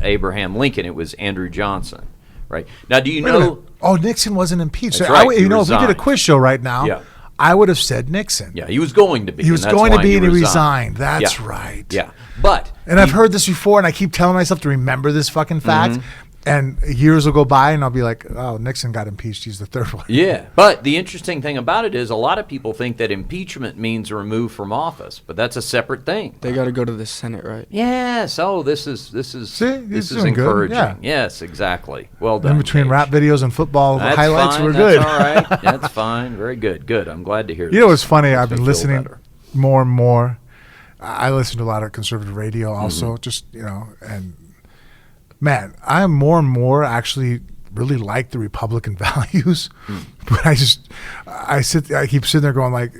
Abraham Lincoln. It was Andrew Johnson, right? Now, do you know? Oh, Nixon wasn't impeached. That's right. If we did a quiz show right now, I would have said Nixon. Yeah, he was going to be. He was going to be, and he resigned. That's right. Yeah, but I've heard this before, and I keep telling myself to remember this fucking fact. And years will go by, and I'll be like, oh, Nixon got impeached. He's the 3rd one. Yeah. But the interesting thing about it is a lot of people think that impeachment means removed from office, but that's a separate thing. They got to go to the Senate, right? Yes. Oh, this is encouraging. Good. Yeah. Yes, exactly. Well done. In between Kage. rap videos and football highlights, fine. we're good. That's all right. That's fine. Very good. Good. I'm glad to hear You know what's funny? I've Makes been me feel listening better. more and more. I listen to a lot of conservative radio also, just, and man, I more and more actually really like the Republican values, but I keep sitting there going like,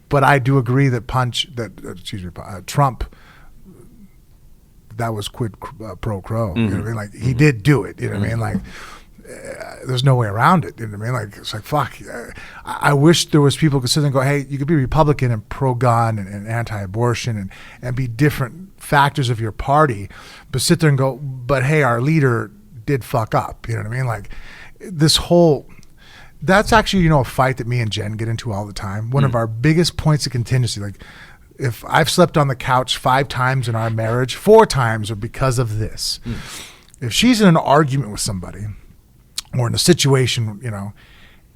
but I do agree that Trump, that was quid pro quo. You know what I mean? Like he did do it. You know what I mean? Like there's no way around it. You know what I mean? Like it's like fuck. I wish there was people who could sit there and go, hey, you could be Republican and pro-gun and anti-abortion and be different factors of your party, but sit there and go, but hey, our leader did fuck up. You know what I mean? Like this whole. That's actually a fight that me and Jen get into all the time. One of our biggest points of contingency, like. If I've slept on the couch 5 times in our marriage, 4 times are because of this. If she's in an argument with somebody or in a situation,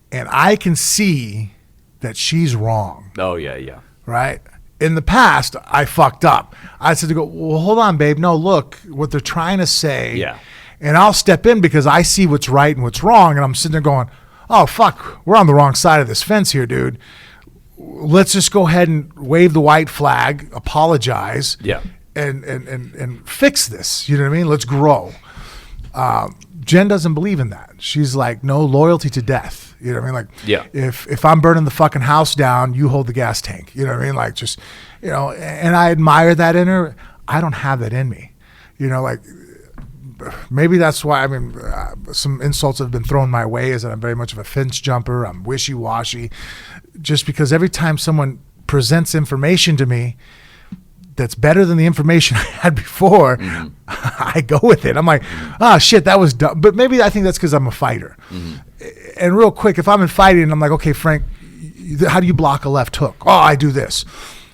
and I can see that she's wrong. Oh, yeah. Right? In the past, I fucked up. I said to go, well, hold on, babe. No, look, what they're trying to say. Yeah. And I'll step in because I see what's right and what's wrong. And I'm sitting there going, oh, fuck, we're on the wrong side of this fence here, dude. Let's just go ahead and wave the white flag, apologize, and fix this. You know what I mean? Let's grow. Jen doesn't believe in that. She's like, no, loyalty to death. You know what I mean? Like, Yeah. if I'm burning the fucking house down, you hold the gas tank. You know what I mean? Like, just, you know, and I admire that in her. I don't have that in me. You know, like, maybe that's why, I mean, some insults have been thrown my way is that I'm very much of a fence jumper. I'm wishy-washy. Just because every time someone presents information to me that's better than the information I had before, I go with it. I'm like, shit, that was dumb. But maybe I think that's because I'm a fighter. And real quick, if I'm in fighting and I'm like, okay, Frank, how do you block a left hook? Oh, I do this.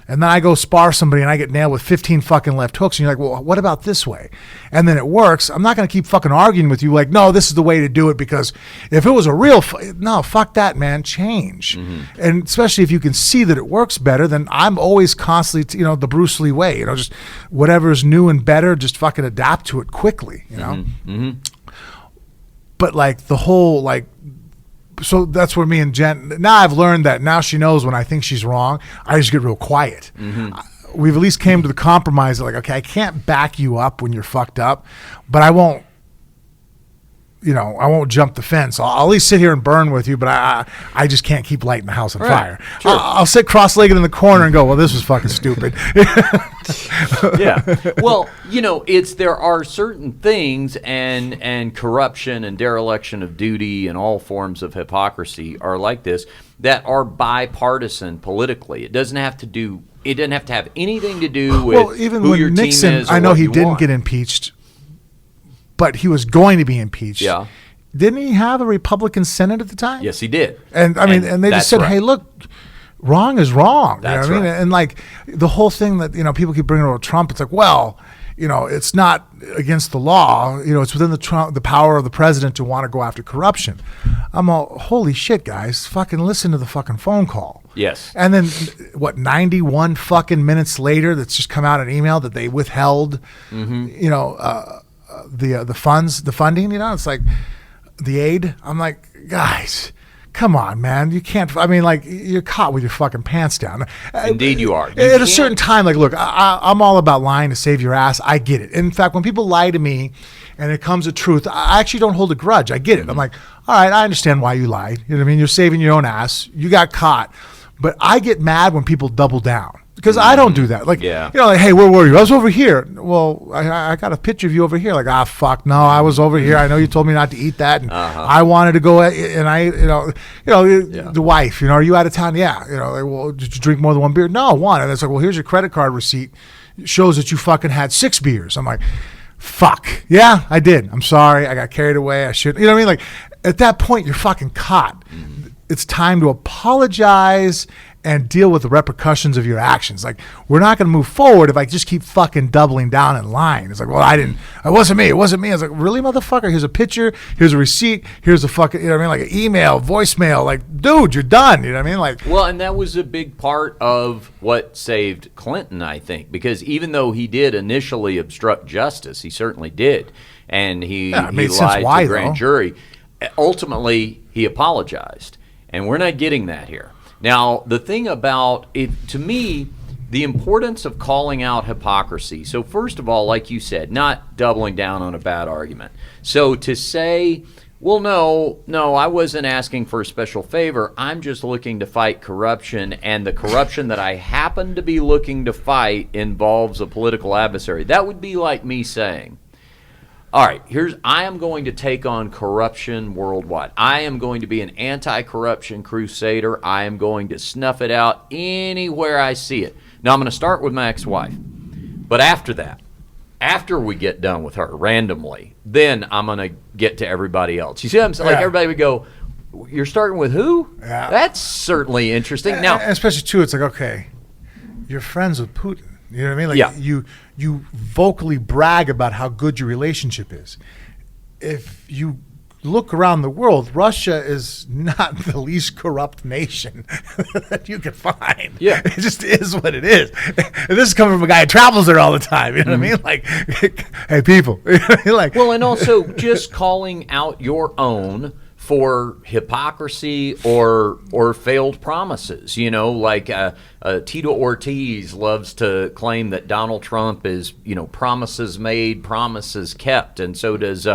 And then I go spar somebody and I get nailed with 15 fucking left hooks. And you're like, well, what about this way? And then it works. I'm not going to keep fucking arguing with you like, no, this is the way to do it, because if it was a real no, fuck that, man. Change. And especially if you can see that it works better, then I'm always constantly, you know, the Bruce Lee way, you know, just whatever's new and better, just fucking adapt to it quickly, you know? But like the whole, like, so that's where me and Jen, now I've learned that now she knows when I think she's wrong, I just get real quiet. We've at least came to the compromise that like, okay, I can't back you up when you're fucked up, but I won't, you know, I won't jump the fence. I'll at least sit here and burn with you, but I just can't keep lighting the house on fire. Sure. I'll sit cross-legged in the corner and go, well, this was fucking stupid. Yeah. Well, you know, there are certain things, and corruption and dereliction of duty and all forms of hypocrisy are like this, that are bipartisan politically. It doesn't have to have anything to do with well, even who when your Nixon, team is. Or I know what he you didn't want. get impeached, but he was going to be impeached. Yeah. Didn't he have a Republican Senate at the time? Yes, he did. And I mean, and they just said, right. hey, look, wrong is wrong. That's you know what I mean? right. And like the whole thing that, you know, people keep bringing over Trump, it's like, well, you know, it's not against the law. You know, it's within the power of the president to want to go after corruption. I'm all, holy shit, guys, fucking listen to the fucking phone call. Yes. And then, what, 91 fucking minutes later, that's just come out an email that they withheld, you know, the funds, the funding, you know, it's like the aid. I'm like, guys, come on, man. You can't, I mean, like, you're caught with your fucking pants down. Indeed you are. At a certain time, like, look, I'm all about lying to save your ass. I get it. In fact, when people lie to me and it comes to truth, I actually don't hold a grudge. I get it. I'm like, all right, I understand why you lied. You know what I mean? You're saving your own ass. You got caught. But I get mad when people double down. Because I don't do that. Like, you know, like, hey, where were you? I was over here. Well, I got a picture of you over here. Like, fuck, no, I was over here. I know you told me not to eat that, and I wanted to go. And I, the wife, you know, are you out of town? Yeah. You know, like, well, did you drink more than one beer? No, one. And it's like, well, here's your credit card receipt. It shows that you fucking had 6 beers. I'm like, fuck. Yeah, I did. I'm sorry. I got carried away. I shouldn't. You know what I mean? Like, at that point, you're fucking caught. It's time to apologize and deal with the repercussions of your actions. Like, we're not going to move forward if I just keep fucking doubling down and lying. It's like, well, it wasn't me. I was like, really, motherfucker? Here's a picture. Here's a receipt. Here's a fucking, you know what I mean? Like an email, voicemail. Like, dude, you're done. You know what I mean? Like, well, and that was a big part of what saved Clinton, I think, because even though he did initially obstruct justice, he certainly did, and he lied to the grand jury. Ultimately, he apologized, and we're not getting that here. Now, the thing about it, to me, the importance of calling out hypocrisy. So first of all, like you said, not doubling down on a bad argument. So to say, well, no, I wasn't asking for a special favor. I'm just looking to fight corruption, and the corruption that I happen to be looking to fight involves a political adversary. That would be like me saying, all right, I am going to take on corruption worldwide. I am going to be an anti-corruption crusader. I am going to snuff it out anywhere I see it. Now, I'm going to start with my ex-wife. But after that, after we get done with her randomly, then I'm going to get to everybody else. You see what I'm saying? Like, everybody would go, you're starting with who? Yeah. That's certainly interesting. Now, especially, too, it's like, okay, you're friends with Putin. You know what I mean? Like, you vocally brag about how good your relationship is. If you look around the world, Russia is not the least corrupt nation that you can find. Yeah. It just is what it is. And this is coming from a guy who travels there all the time. You know what I mean? Like, hey, people. Like, well, and also just calling out your own for hypocrisy or failed promises. You know, like Tito Ortiz loves to claim that Donald Trump is, promises made, promises kept, and so does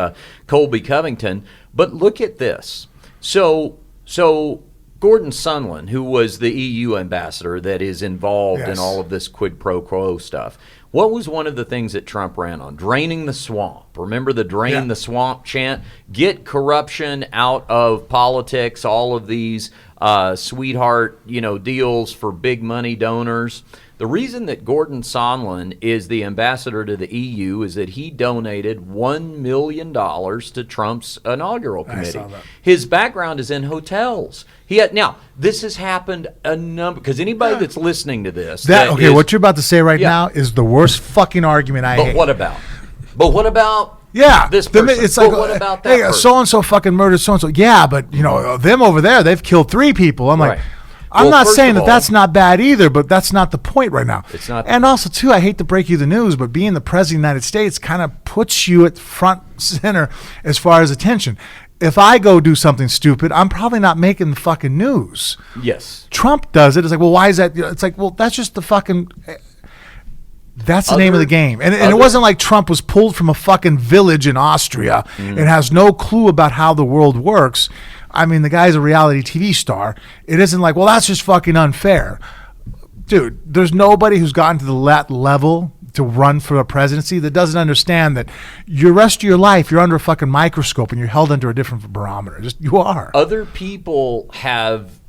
Colby Covington. But look at this. So Gordon Sondland, who was the EU ambassador that is involved in all of this quid pro quo stuff, what was one of the things that Trump ran on? Draining the swamp. Remember the drain the swamp chant? Get corruption out of politics, all of these sweetheart, deals for big money donors. The reason that Gordon Sondland is the ambassador to the EU is that he donated $1 million to Trump's inaugural committee. I saw that. His background is in hotels. Now, this has happened a number, because anybody that's listening to this. What you're about to say right now is the worst fucking argument I hate. But what about this person? It's like, what about that person? So-and-so fucking murdered so-and-so. Yeah, but, them over there, they've killed 3 people. I'm like... I'm not saying that that's not bad either, but that's not the point right now. It's not. And also, too, I hate to break you the news, but being the president of the United States kind of puts you at front center as far as attention. If I go do something stupid, I'm probably not making the fucking news. Yes. Trump does it. It's like, well, why is that? It's like, well, that's just the fucking... That's the name of the game. And it wasn't like Trump was pulled from a fucking village in Austria and has no clue about how the world works. I mean, the guy's a reality TV star. It isn't like, well, that's just fucking unfair. Dude, there's nobody who's gotten to that level to run for the presidency that doesn't understand that your rest of your life, you're under a fucking microscope and you're held under a different barometer. You are. Other people have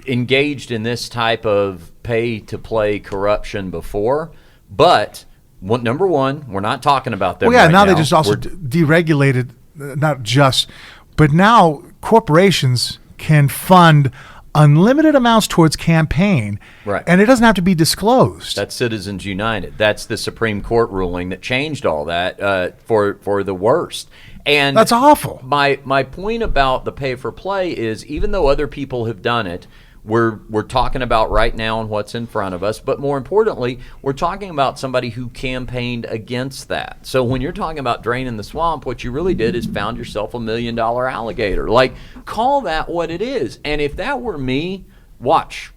engaged in this type of pay-to-play corruption before, but number one, we're not talking about them right now. They just also deregulated, not just, but now corporations can fund unlimited amounts towards campaign, right? And it doesn't have to be disclosed. That's Citizens United. That's the Supreme Court ruling that changed all that for the worst. And that's awful. My point about the pay for play is, even though other people have done it, we're talking about right now and what's in front of us, but more importantly, we're talking about somebody who campaigned against that. So when you're talking about draining the swamp, what you really did is found yourself $1 million alligator. Like, call that what it is. And if that were me, watch,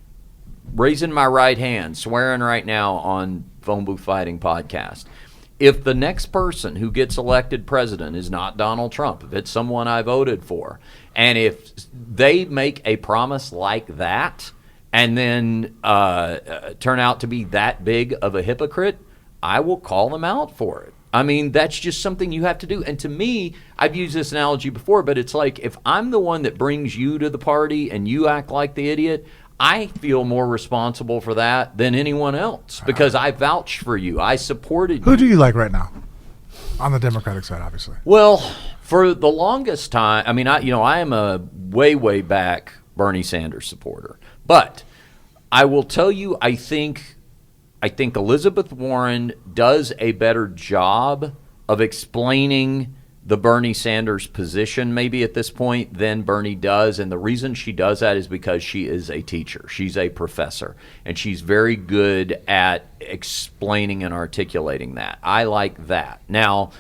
raising my right hand, swearing right now on Phone Booth Fighting Podcast, if the next person who gets elected president is not Donald Trump, if it's someone I voted for, and if they make a promise like that and then turn out to be that big of a hypocrite, I will call them out for it. I mean, that's just something you have to do. And to me, I've used this analogy before, but it's like, if I'm the one that brings you to the party and you act like the idiot, I feel more responsible for that than anyone else, because I vouched for you. I supported you. Who do you like right now? On the Democratic side, obviously. Well, for the longest time, I mean, I am a way back Bernie Sanders supporter. But I will tell you, I think Elizabeth Warren does a better job of explaining the Bernie Sanders position maybe at this point than Bernie does. And the reason she does that is because she is a teacher. She's a professor, and she's very good at explaining and articulating that. I like that. Now,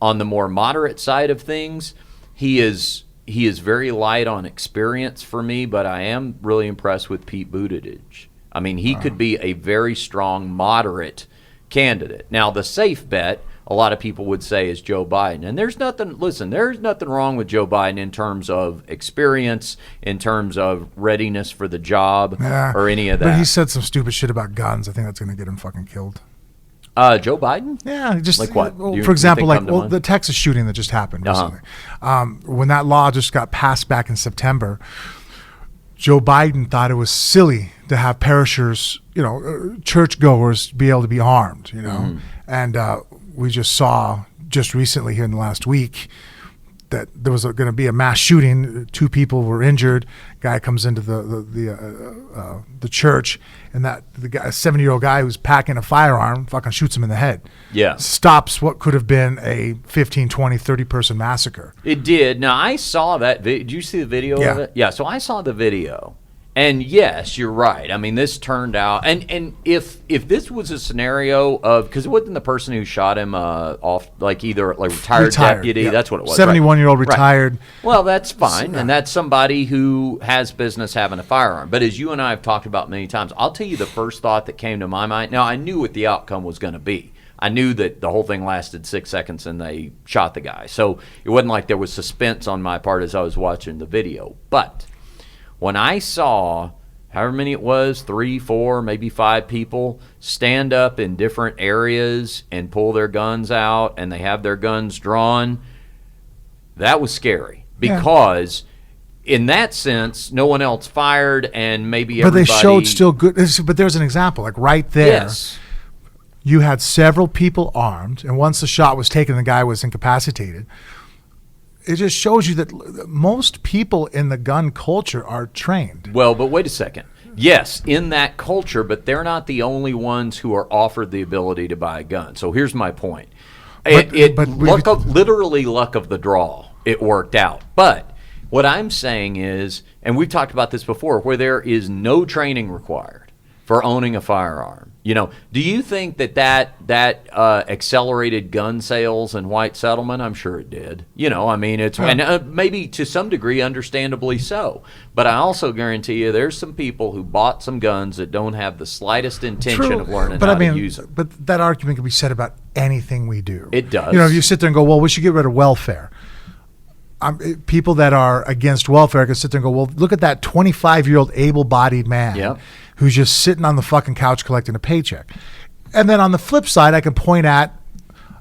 on the more moderate side of things, he is very light on experience for me, but I am really impressed with Pete Buttigieg. I mean, he could be a very strong moderate candidate. Now, the safe bet, a lot of people would say, is Joe Biden. And there's nothing wrong with Joe Biden in terms of experience, in terms of readiness for the job, or any of that. But he said some stupid shit about guns. I think that's going to get him fucking killed. Joe Biden? Yeah, just like what? For example, the Texas shooting that just happened recently. When that law just got passed back in September, Joe Biden thought it was silly to have parishioners, churchgoers be able to be armed, and we just saw just recently here in the last week that there was going to be a mass shooting. 2 people were injured. Guy comes into the church, and a 70-year-old guy who's packing a firearm fucking shoots him in the head. Yeah. Stops what could have been a 15, 20, 30-person massacre. It did. Now, I saw that. Did you see the video Yeah. of it? Yeah, so I saw the video. And yes, you're right. I mean, this turned out, and if this was a scenario of, because it wasn't the person who shot him off, like either like retired deputy, yeah. that's what it was. 71-year-old retired. Right. Well, that's fine, and that's somebody who has business having a firearm. But as you and I have talked about many times, I'll tell you the first thought that came to my mind. Now, I knew what the outcome was going to be. I knew that the whole thing lasted 6 seconds and they shot the guy. So it wasn't like there was suspense on my part as I was watching the video. But when I saw however many it was, 3, 4, maybe 5 people stand up in different areas and pull their guns out, and they have their guns drawn, that was scary. Because in that sense, no one else fired, and maybe everybody... But they showed still good... But there's an example, like right there. Yes. You had several people armed, and once the shot was taken, the guy was incapacitated. It just shows you that most people in the gun culture are trained. Well, but wait a second. Yes, in that culture, but they're not the only ones who are offered the ability to buy a gun. So here's my point. Literally luck of the draw. It worked out. But what I'm saying is, and we've talked about this before, where there is no training required for owning a firearm. You know, do you think that accelerated gun sales in white settlement? I'm sure it did. You know, I mean, it's and maybe to some degree, understandably so. But I also guarantee you, there's some people who bought some guns that don't have the slightest intention of learning how to use them. But that argument can be said about anything we do. It does. You know, if you sit there and go, well, we should get rid of welfare. People that are against welfare can sit there and go, well, look at that 25-year-old able-bodied man who's just sitting on the fucking couch collecting a paycheck. And then on the flip side, I can point at,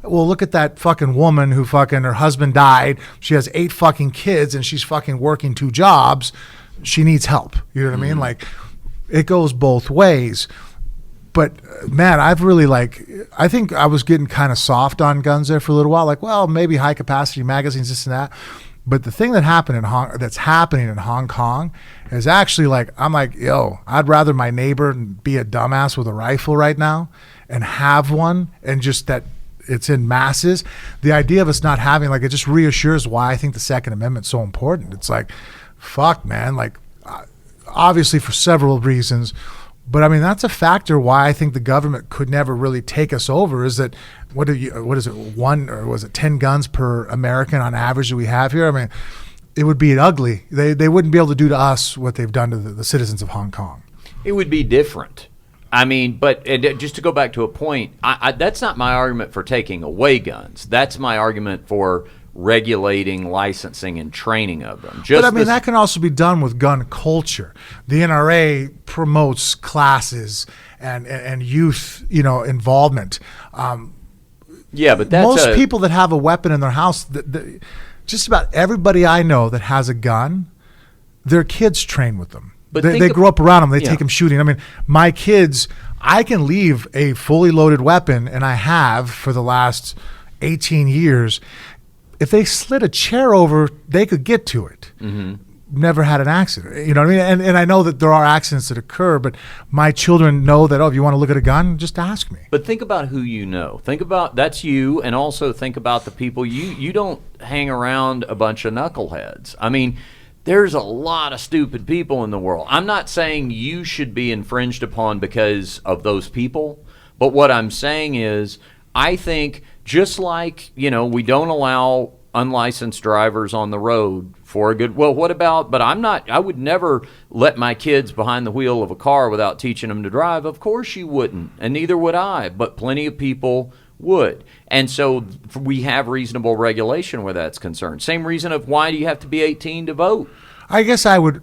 well, look at that fucking woman who fucking, her husband died. She has 8 fucking kids and she's fucking working 2 jobs. She needs help. You know what I mean? Like, it goes both ways. But man, I think I was getting kind of soft on guns there for a little while. Like, well, maybe high capacity magazines, this and that. But the thing that's happening in Hong Kong is actually like, I'm like, yo, I'd rather my neighbor be a dumbass with a rifle right now and have one, and just that it's in masses. The idea of us not having, like, it just reassures why I think the Second Amendment's so important. It's like, fuck, man, like, obviously for several reasons. But I mean, that's a factor why I think the government could never really take us over, is that what is it, 1 or was it 10 guns per American on average that we have here? I mean, it would be ugly. They wouldn't be able to do to us what they've done to the citizens of Hong Kong. It would be different. I mean, but just to go back to a point, that's not my argument for taking away guns. That's my argument for regulating, licensing, and training of them. But I mean, that can also be done with gun culture. The NRA promotes classes and youth, involvement. But that's most people that have a weapon in their house, just about everybody I know that has a gun, their kids train with them. But they grow up around them. They take them shooting. I mean, my kids, I can leave a fully loaded weapon, and I have for the last 18 years. If they slid a chair over, they could get to it. Mm-hmm. Never had an accident. You know what I mean? And I know that there are accidents that occur, but my children know that, if you want to look at a gun, just ask me. But think about who you know. Think about, that's you, and also think about the people. You don't hang around a bunch of knuckleheads. I mean, there's a lot of stupid people in the world. I'm not saying you should be infringed upon because of those people, but what I'm saying is, I think just like, we don't allow unlicensed drivers on the road for a good, well, what about, but I would never let my kids behind the wheel of a car without teaching them to drive. Of course you wouldn't, and neither would I, but plenty of people would. And so we have reasonable regulation where that's concerned. Same reason of why do you have to be 18 to vote? I guess I would.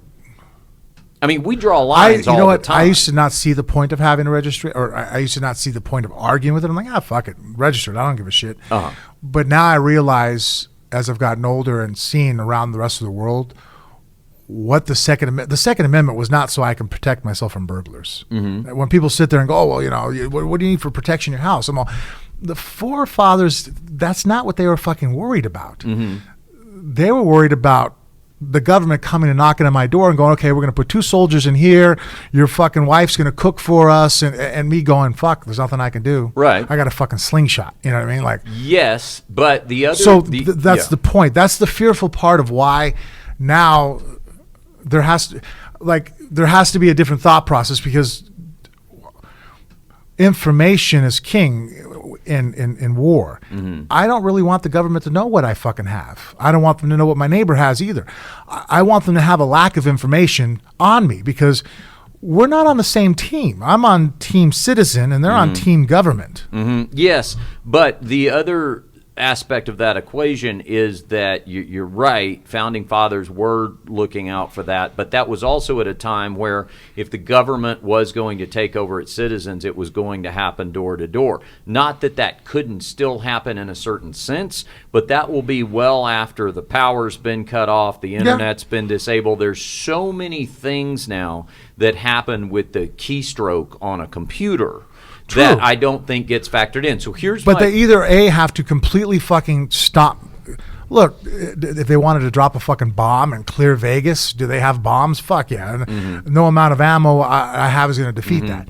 I mean, we draw lines all the time. I used to not see the point of having a registry, or I used to not see the point of arguing with it. I'm like, fuck it, register it. I don't give a shit. Uh-huh. But now I realize, as I've gotten older and seen around the rest of the world, what the Second Amendment was not so I can protect myself from burglars. Mm-hmm. When people sit there and go, oh, well, what do you need for protection in your house? I'm all, the forefathers, that's not what they were fucking worried about. Mm-hmm. They were worried about the government coming and knocking on my door and going, okay, we're going to put 2 soldiers in here. Your fucking wife's going to cook for us. And me going, fuck, there's nothing I can do. Right. I got a fucking slingshot. You know what I mean? Like, yes, but the other. So that's the point. That's the fearful part of why now there has to. like there has to be a different thought process because information is king in war. I don't really want the government to know what I fucking have. I don't want them to know what my neighbor has either. I want them to have a lack of information on me because we're not on the same team. I'm on team citizen and they're on team government. Yes, but the other aspect of that equation is that you're right. Founding fathers were looking out for that, but that was also at a time where if the government was going to take over its citizens, it was going to happen door to door. Not that that couldn't still happen in a certain sense, but that will be well after the power's been cut off, the internet's been disabled. There's so many things now that happen with the keystroke on a computer. True. That I don't think gets factored in. So here's But they either have to completely fucking stop. Look, if they wanted to drop a fucking bomb and clear Vegas, do they have bombs? Fuck yeah. No amount of ammo I have is going to defeat that.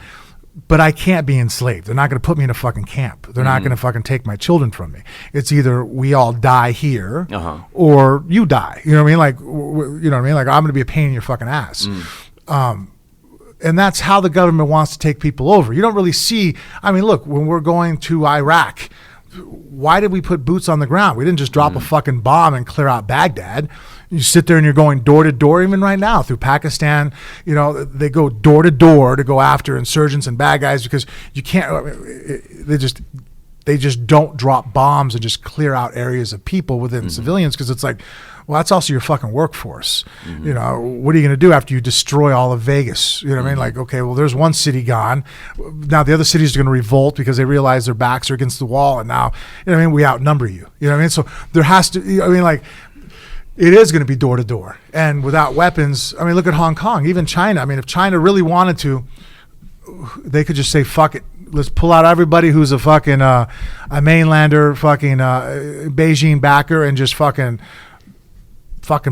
But I can't be enslaved. They're not going to put me in a fucking camp. They're not going to fucking take my children from me. It's either we all die here or you die. You know what I mean? Like, you know what I mean? Like, I'm going to be a pain in your fucking ass. And that's how the government wants to take people over. You don't really see, I mean, look, when we're going to Iraq, why did we put boots on the ground? We didn't just drop a fucking bomb and clear out Baghdad. You sit there and you're going door to door, even right now through Pakistan. You know, they go door to door to go after insurgents and bad guys because you can't, I mean, they just don't drop bombs and just clear out areas of people within civilians because it's like, well, that's also your fucking workforce. You know, what are you going to do after you destroy all of Vegas? You know what I mean? Like, okay, well, there's one city gone. Now the other cities are going to revolt because they realize their backs are against the wall. And now, you know what I mean? We outnumber you. You know what I mean? So there has to, I mean, like, it is going to be door to door. And without weapons, I mean, look at Hong Kong, even China. I mean, if China really wanted to, they could just say, fuck it. Let's pull out everybody who's a fucking, a mainlander, fucking Beijing backer and just fucking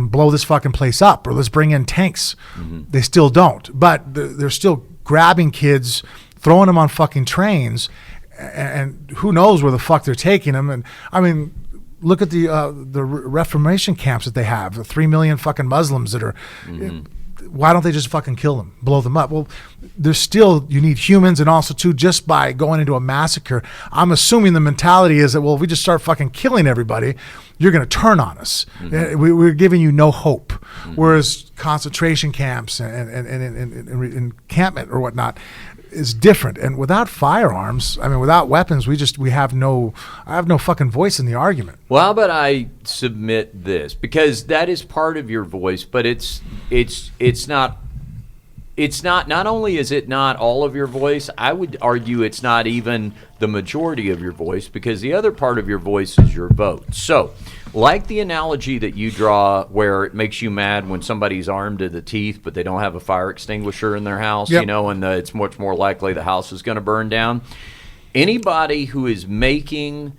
blow this fucking place up, or let's bring in tanks. They still don't, but they're still grabbing kids, throwing them on fucking trains, and who knows where the fuck they're taking them. And I mean, look at the Reformation camps that they have, the 3 million fucking Muslims that are. Why don't they just fucking kill them, blow them up? Well, there's still, you need humans, and also too, just by going into a massacre, I'm assuming the mentality is that, well, if we just start fucking killing everybody, you're going to turn on us. We're giving you no hope. Whereas concentration camps and encampment or whatnot is different. And without firearms, I mean, without weapons, I have no fucking voice in the argument. Well, how about I submit this, because that is part of your voice, but it's not only is it not all of your voice, I would argue it's not even the majority of your voice, because the other part of your voice is your vote. So, like the analogy that you draw where it makes you mad when somebody's armed to the teeth but they don't have a fire extinguisher in their house, you know, and it's much more likely the house is going to burn down. Anybody who is making,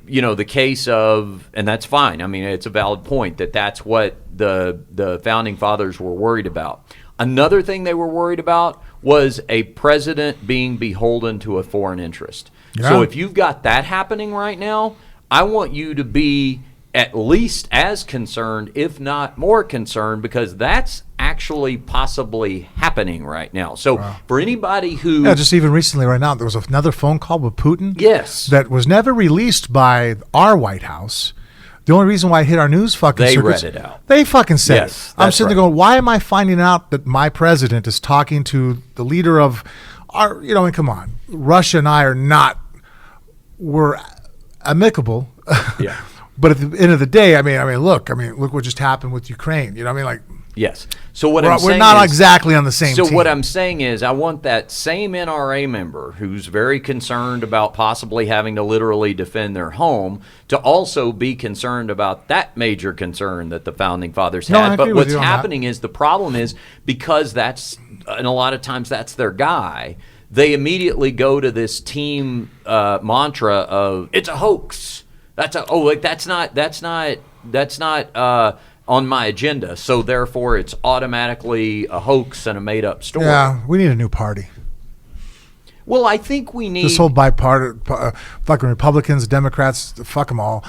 you know, the case of, and that's fine, I mean, it's a valid point that that's what the Founding Fathers were worried about. Another thing they were worried about was a president being beholden to a foreign interest. So if you've got that happening right now, I want you to be at least as concerned, if not more concerned, because that's actually possibly happening right now. So for anybody who... Yeah, just even recently right now, there was another phone call with Putin. Yes. That was never released by our White House. The only reason why it hit our news fucking circuits, read it out. They fucking said it. I'm sitting there going, why am I finding out that my president is talking to the leader of our, you know, and come on, Russia and I we're amicable. Yeah. But at the end of the day, I mean, look what just happened with Ukraine. You know what I mean? Like, yes. So we're not exactly on the same team. So what I'm saying is I want that same NRA member who's very concerned about possibly having to literally defend their home to also be concerned about that major concern that the Founding Fathers had. But what's happening is the problem is because and a lot of times that's their guy, they immediately go to this team mantra of it's a hoax. That's not on my agenda, so therefore it's automatically a hoax and a made-up story. Yeah, we need a new party. Well, I think we need... This whole bipartisan, fucking Republicans, Democrats, fuck them all.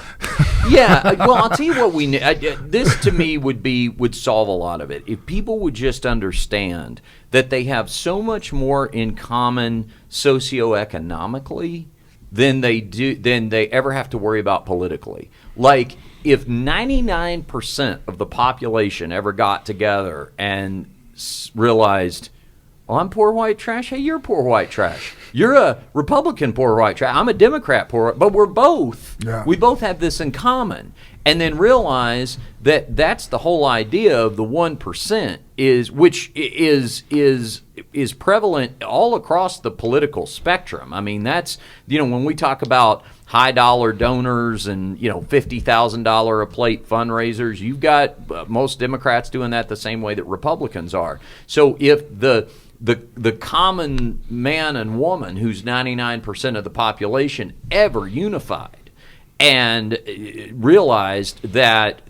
Yeah, well, I'll tell you what we need. This to me would solve a lot of it if people would just understand that they have so much more in common socioeconomically than they ever have to worry about politically. Like if 99% of the population ever got together and realized, well, I'm poor white trash. Hey, you're poor white trash. You're a Republican poor white trash. I'm a Democrat poor, but we both have this in common. And then realize that that's the whole idea of the 1% which is prevalent all across the political spectrum. I mean, that's, when we talk about high dollar donors and, $50,000 a plate fundraisers, you've got most Democrats doing that the same way that Republicans are. So if the common man and woman who's 99% of the population ever unified and realized that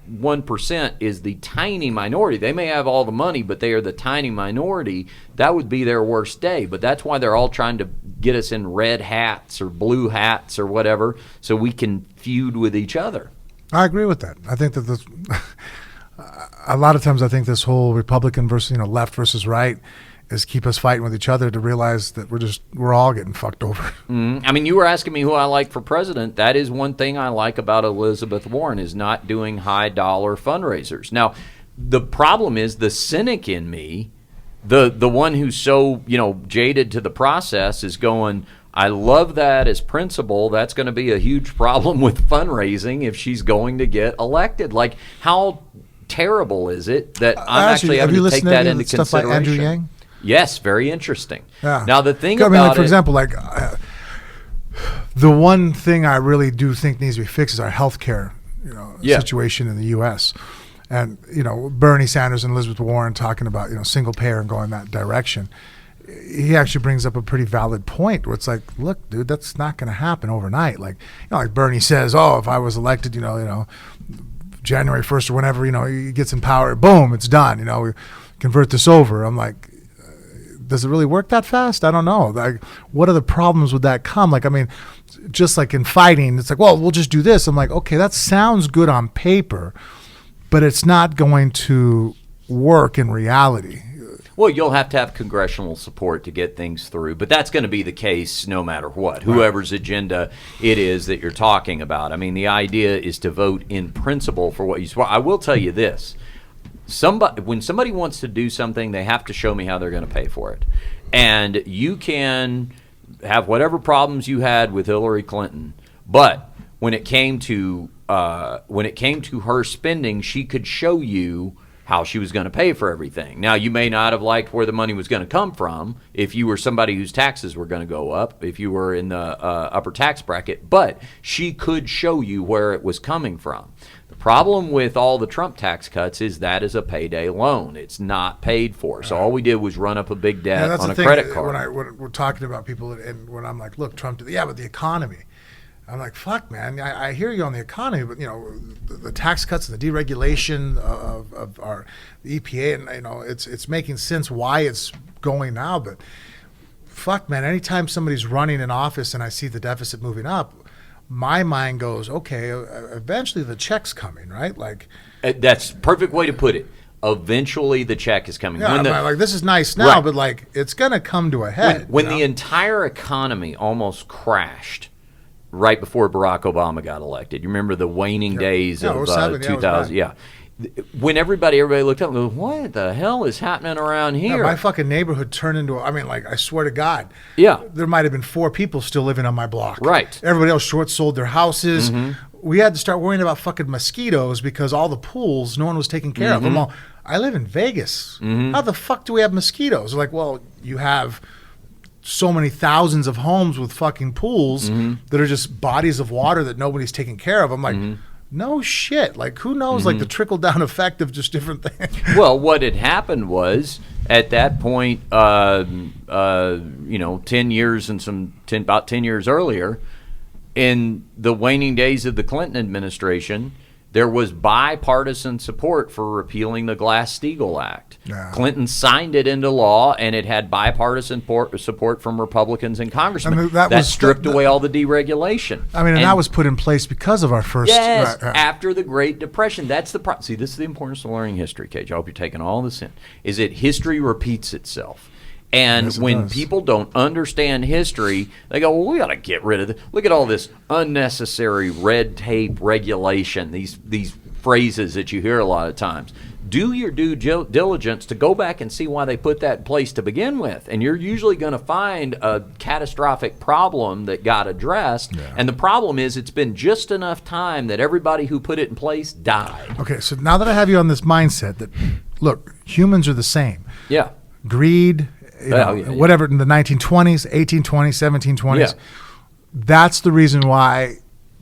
1% is the tiny minority. They may have all the money, but they are the tiny minority. That would be their worst day. But that's why they're all trying to get us in red hats or blue hats or whatever so we can feud with each other. I agree with that. I think that a lot of times I think this whole Republican versus, left versus right is keep us fighting with each other to realize that we're all getting fucked over. I mean, you were asking me who I like for president. That is one thing I like about Elizabeth Warren is not doing high dollar fundraisers. Now, the problem is the cynic in me, the one who's so, jaded to the process is going, I love that as principle. That's going to be a huge problem with fundraising if she's going to get elected. Like, how terrible is it that I'm actually having to take that into consideration? Stuff by Andrew Yang? Yes, very interesting. Yeah. Now, the thing for example, the one thing I really do think needs to be fixed is our healthcare, situation in the U.S. And, Bernie Sanders and Elizabeth Warren talking about, single payer and going that direction. He actually brings up a pretty valid point where it's like, look, dude, that's not going to happen overnight. Like, like Bernie says, oh, if I was elected, January 1st or whenever, he gets in power, boom, it's done. We convert this over. I'm like, does it really work that fast? I don't know. Like, what are the problems with that come? Like, I mean, just like in fighting, it's like, well, we'll just do this. I'm like, okay, that sounds good on paper, but it's not going to work in reality. Well, you'll have to have congressional support to get things through, but that's going to be the case no matter what, whoever's agenda it is that you're talking about. I mean, the idea is to vote in principle for what you support. I will tell you this. When somebody wants to do something, they have to show me how they're going to pay for it. And you can have whatever problems you had with Hillary Clinton, but when it came to her spending, she could show you how she was going to pay for everything. Now, you may not have liked where the money was going to come from if you were somebody whose taxes were going to go up, if you were in the upper tax bracket, but she could show you where it was coming from. The problem with all the Trump tax cuts is that is a payday loan. It's not paid for. So all we did was run up a big debt on a credit card. When we're talking about people, and when I'm like, look, Trump did, but the economy. I'm like, fuck, man. I hear you on the economy, but the tax cuts and the deregulation of our the EPA, and it's making sense why it's going now. But fuck, man. Anytime somebody's running in office and I see the deficit moving up, my mind goes, okay, eventually the check's coming, right? Like, that's a perfect way to put it. Eventually the check is coming. Yeah, like, this is nice now, but like, it's gonna come to a head. When the entire economy almost crashed right before Barack Obama got elected. You remember the waning days of 2000? Yeah. When everybody looked up and goes, what the hell is happening around here? Yeah, my fucking neighborhood turned into, I swear to God. Yeah. There might have been 4 people still living on my block. Right. Everybody else short sold their houses. Mm-hmm. We had to start worrying about fucking mosquitoes because all the pools, no one was taking care of them all. I live in Vegas. Mm-hmm. How the fuck do we have mosquitoes? They're like, well, you have so many thousands of homes with fucking pools that are just bodies of water that nobody's taking care of. I'm like, no shit. Like, who knows, like, the trickle-down effect of just different things. Well, what had happened was, at that point, 10 years and about 10 years earlier, in the waning days of the Clinton administration, there was bipartisan support for repealing the Glass-Steagall Act. Yeah. Clinton signed it into law, and it had bipartisan support from Republicans and congressmen. I mean, that stripped away all the deregulation. I mean, and that was put in place because of our first... Yes, after the Great Depression. That's the problem. See, this is the importance of learning history, Kage. I hope you're taking all this in. Is that history repeats itself. And yes, when people don't understand history, they go, well, we got to get rid of it. Look at all this unnecessary red tape regulation, these phrases that you hear a lot of times. Do your due diligence to go back and see why they put that in place to begin with. And you're usually going to find a catastrophic problem that got addressed. Yeah. And the problem is it's been just enough time that everybody who put it in place died. Okay, so now that I have you on this mindset that, look, humans are the same. Yeah. Greed... whatever in the 1920s, 1820s, 1720s. Yeah. That's the reason why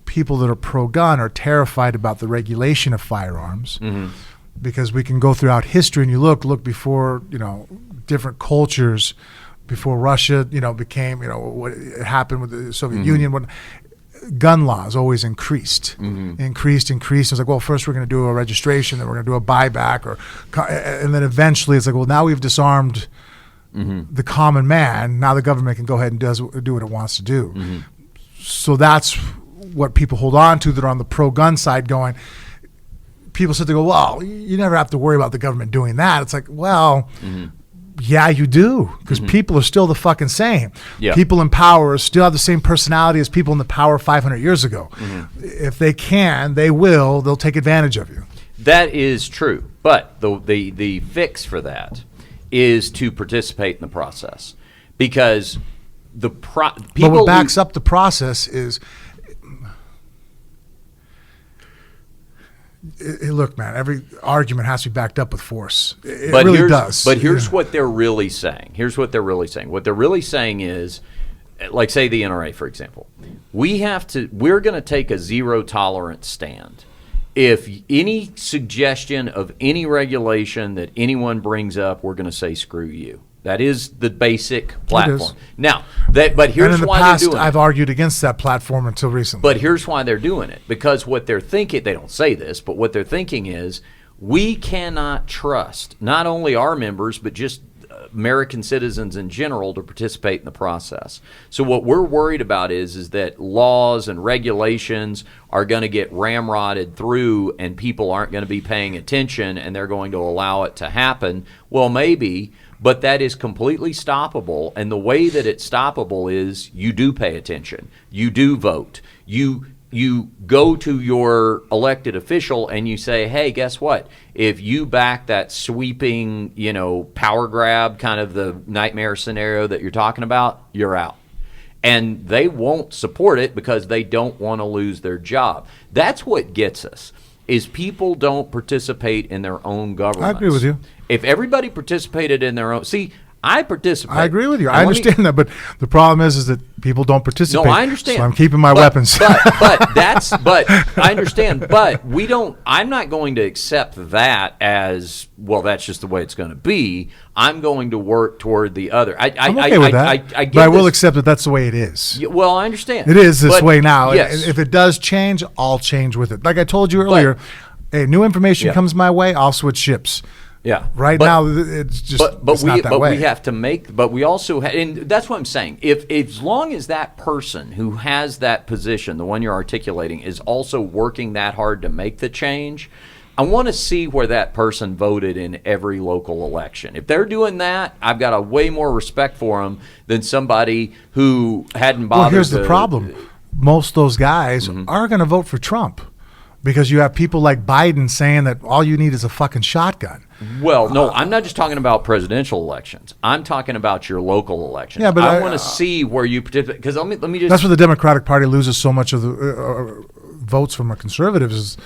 people that are pro-gun are terrified about the regulation of firearms, because we can go throughout history and you look before, different cultures, before Russia, became, what happened with the Soviet Union. Gun laws always increased. It was like, well, first we're going to do a registration, then we're going to do a buyback, and then eventually it's like, well, now we've disarmed the common man. Now the government can go ahead and do what it wants to do. So that's what people hold on to that are on the pro-gun side going, people sit there and go, well, you never have to worry about the government doing that. It's like, well, yeah, you do, because people are still the fucking same. Yeah. People in power still have the same personality as people in the power 500 years ago. If they can, they will. They'll take advantage of you. That is true. But the fix for that is to participate in the process, because people. But what backs up the process is, look, man, every argument has to be backed up with force. It really does. But here's what they're really saying. What they're really saying is, like, say the NRA, for example, we're going to take a zero tolerance stand. If any suggestion of any regulation that anyone brings up, we're going to say, screw you. That is the basic platform. Now, but here's why they're doing it. I've argued against that platform until recently. But here's why they're doing it. Because what they're thinking, they don't say this, but what they're thinking is, we cannot trust not only our members, but just American citizens in general to participate in the process. So what we're worried about is that laws and regulations are going to get ramrodded through, and people aren't going to be paying attention, and they're going to allow it to happen. Well, maybe, but that is completely stoppable. And the way that it's stoppable is you do pay attention. You do vote. You go to your elected official and you say, hey, guess what? If you back that sweeping, power grab, kind of the nightmare scenario that you're talking about, you're out. And they won't support it because they don't want to lose their job. That's what gets us, is people don't participate in their own government. I agree with you. If everybody participated in their own... See, I participate. I agree with you. I understand that, but the problem is that people don't participate. No, I understand. So I'm keeping my weapons. But I understand. But we don't. I'm not going to accept that as, well, that's just the way it's going to be. I'm going to work toward the other. I'm okay with that. But I will accept that that's the way it is. Well, I understand. It is this way now. Yes. If it does change, I'll change with it. Like I told you earlier, new information comes my way, I'll switch ships. Yeah. Now it's just not that way. We have to make. But we also and that's what I'm saying. If as long as that person who has that position, the one you're articulating, is also working that hard to make the change, I want to see where that person voted in every local election. If they're doing that, I've got a way more respect for them than somebody who hadn't bothered. Well, here's the problem: most of those guys are going to vote for Trump. Because you have people like Biden saying that all you need is a fucking shotgun. Well, no, I'm not just talking about presidential elections. I'm talking about your local elections. Yeah, but I want to see where you participate. Because let me just. That's where the Democratic Party loses so much of the votes from the conservatives, is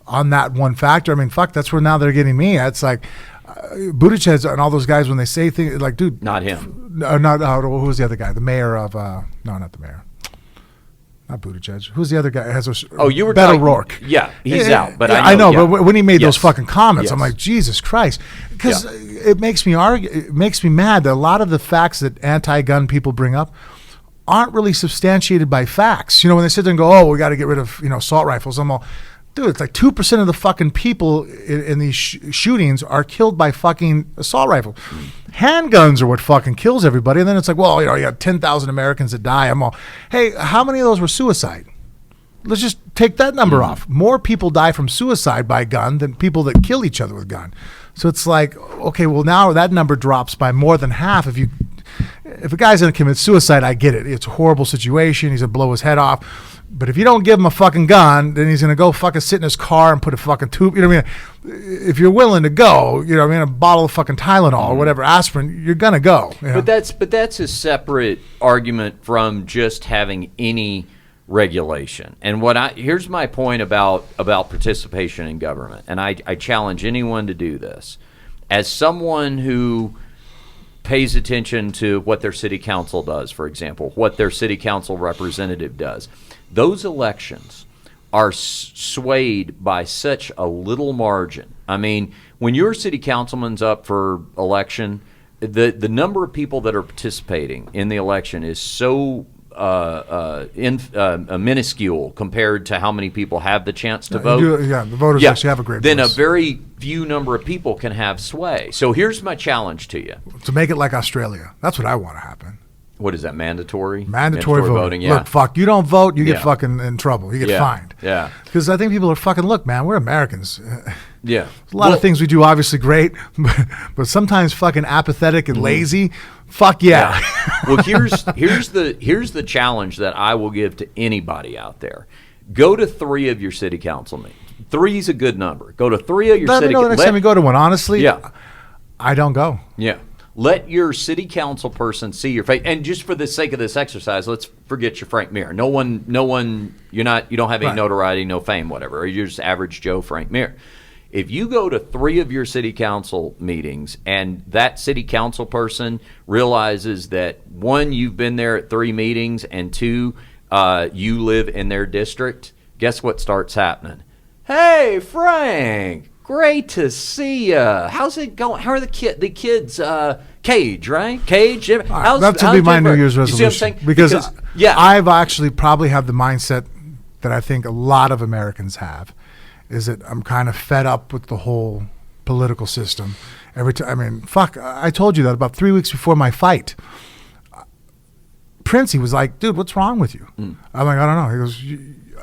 on that one factor. I mean, fuck, that's where now they're getting me. It's like Buttigieg and all those guys, when they say things like, dude. Not him. Who was the other guy? The mayor of. No, not the mayor. Not Buttigieg. Who's the other guy? You were Beto O'Rourke. Yeah, he's out. But I know. But when he made those fucking comments, I'm like, Jesus Christ, because it makes me argue. It makes me mad that a lot of the facts that anti-gun people bring up aren't really substantiated by facts. When they sit there and go, "Oh, we got to get rid of assault rifles," I'm all, Dude, it's like 2% of the fucking people in these shootings are killed by fucking assault rifles. Handguns are what fucking kills everybody. And then it's like, well, you got 10,000 Americans that die. I'm all, hey, how many of those were suicide? Let's just take that number off. More people die from suicide by gun than people that kill each other with gun. So it's like, okay, well, now that number drops by more than half. If a guy's going to commit suicide, I get it. It's a horrible situation. He's going to blow his head off. But if you don't give him a fucking gun, then he's going to go fucking sit in his car and put a fucking tube. You know what I mean? If you're willing to go, you know what I mean, a bottle of fucking Tylenol or whatever, aspirin, you're going to go. You know? But that's a separate argument from just having any regulation. And here's my point about participation in government. And I challenge anyone to do this. As someone who pays attention to what their city council does, for example, what their city council representative does, those elections are swayed by such a little margin. I mean, when your city councilman's up for election, the number of people that are participating in the election is so minuscule compared to how many people have the chance to vote. The voters actually have a great Then voice. a very few number of people can have sway. So here's my challenge to you. To make it like Australia. That's what I want to happen. What is that, mandatory? Mandatory voting. Yeah. Look, fuck, you don't vote, you get fucking in trouble. You get fined. Yeah. Because I think people are fucking, look, man, we're Americans. Yeah. There's a lot of things we do obviously great, but sometimes fucking apathetic and lazy. Fuck yeah. Well, here's the challenge that I will give to anybody out there. Go to 3 of your city council meetings. 3 is a good number. Go to 3 of your Let me know the next time you go to one. Honestly, I don't go. Yeah. Let your city council person see your face. And just for the sake of this exercise, let's forget your Frank Mir. No one, you don't have any notoriety, no fame, whatever. You're just average Joe Frank Mir. If you go to 3 of your city council meetings and that city council person realizes that 1, you've been there at 3 meetings, and 2, you live in their district, guess what starts happening? Hey, Frank, great to see you. How's it going? How are the kids? Kage, right? Kage. That should be my New Year's resolution. You see what I'm saying? Because I've actually probably have the mindset that I think a lot of Americans have, is that I'm kind of fed up with the whole political system. Every time, I mean, fuck, I told you that about 3 weeks before my fight. Princey was like, dude, what's wrong with you? I'm like, I don't know. He goes,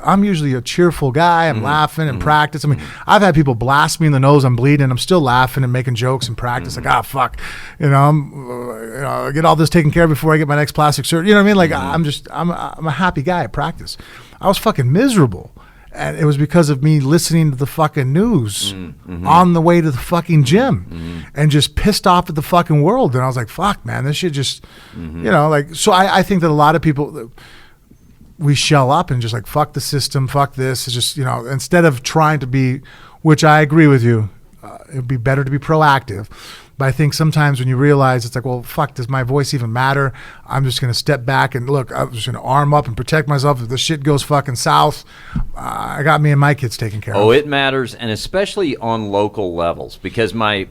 I'm usually a cheerful guy. I'm laughing in practice. I mean, I've had people blast me in the nose. I'm bleeding. I'm still laughing and making jokes in practice. Like, fuck, I get all this taken care of before I get my next plastic surgery. You know what I mean? Like, I'm a happy guy at practice. I was fucking miserable. And it was because of me listening to the fucking news on the way to the fucking gym and just pissed off at the fucking world. And I was like, fuck, man, this shit just, so I think that a lot of people, we shell up and just like, fuck the system, fuck this. It's just, instead of trying to be, which I agree with you, it'd be better to be proactive. But I think sometimes when you realize it's like, well, fuck, does my voice even matter? I'm just going to step back and look, I'm just going to arm up and protect myself. If the shit goes fucking south, I got me and my kids taken care of. Oh, it matters, and especially on local levels, because my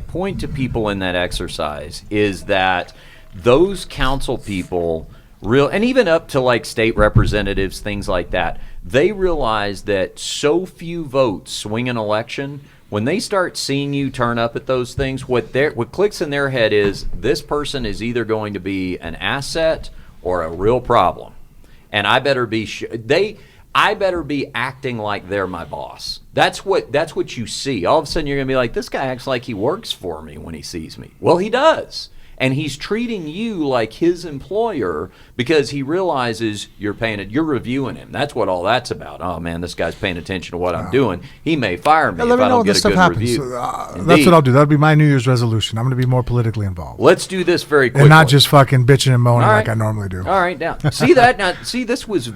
point to people in that exercise is that those council people, and even up to like state representatives, things like that, they realize that so few votes swing an election. When they start seeing you turn up at those things, what clicks in their head is this person is either going to be an asset or a real problem, and I better be acting like they're my boss. That's what you see. All of a sudden, you're gonna be like, this guy acts like he works for me when he sees me. Well, he does. And he's treating you like his employer because he realizes you're reviewing him. That's what all that's about. Oh man, this guy's paying attention to what I'm doing. He may fire me if I don't get a good review. That's what I'll do. That'll be my New Year's resolution. I'm going to be more politically involved. Let's do this very quickly. And not just fucking bitching and moaning like I normally do. All right, now see that. Now see, this was a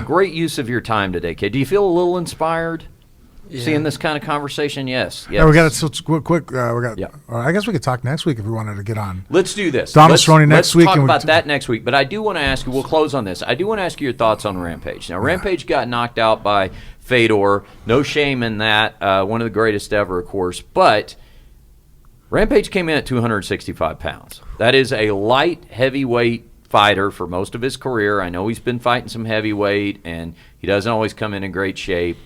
great use of your time today, kid. Do you feel a little inspired? Seeing this kind of conversation, yes. Yeah, we got it so quick. I guess we could talk next week if we wanted to get on. Let's do this. Let's talk about that next week. But I do want to ask you, we'll close on this. I do want to ask you your thoughts on Rampage. Now, Rampage got knocked out by Fedor. No shame in that. One of the greatest ever, of course. But Rampage came in at 265 pounds. That is a light heavyweight fighter for most of his career. I know he's been fighting some heavyweight, and he doesn't always come in great shape.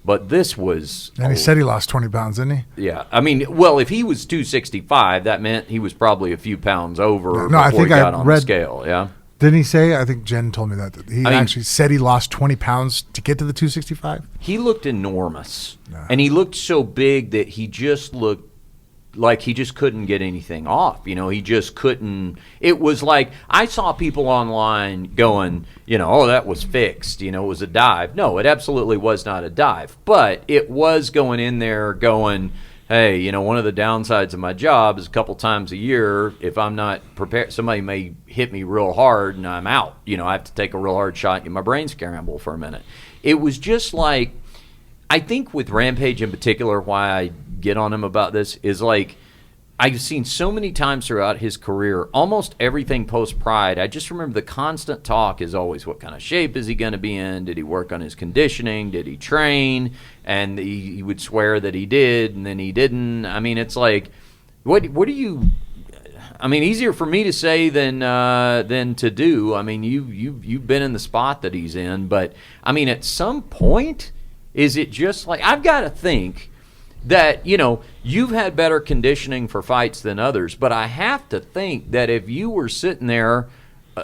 But this was... And he said he lost 20 pounds, didn't he? Yeah. I mean, well, if he was 265, that meant he was probably a few pounds over No, I before think he got I on read, the scale, yeah? Didn't he say? I think Jen told me that he I mean, actually said he lost 20 pounds to get to the 265. He looked enormous. And he looked so big that he just looked like he just couldn't get anything off. You know, he just couldn't. It was like, I saw people online going, you know, oh, that was fixed. You know, it was a dive. No, it absolutely was not a dive. But it was going in there going, hey, you know, one of the downsides of my job is a couple times a year, if I'm not prepared, somebody may hit me real hard and I'm out. You know, I have to take a real hard shot and get my brain scramble for a minute. It was just like, I think with Rampage in particular, why I get on him about this is like, I've seen so many times throughout his career, almost everything post-Pride, I just remember the constant talk is always, what kind of shape is he going to be in? Did he work on his conditioning? Did he train? And he would swear that he did, and then he didn't. I mean, it's like, what do you... I mean, easier for me to say than to do. I mean, you've been in the spot that he's in, but, I mean, at some point, is it just like... I've got to think that, you know, you've had better conditioning for fights than others, but I have to think that if you were sitting there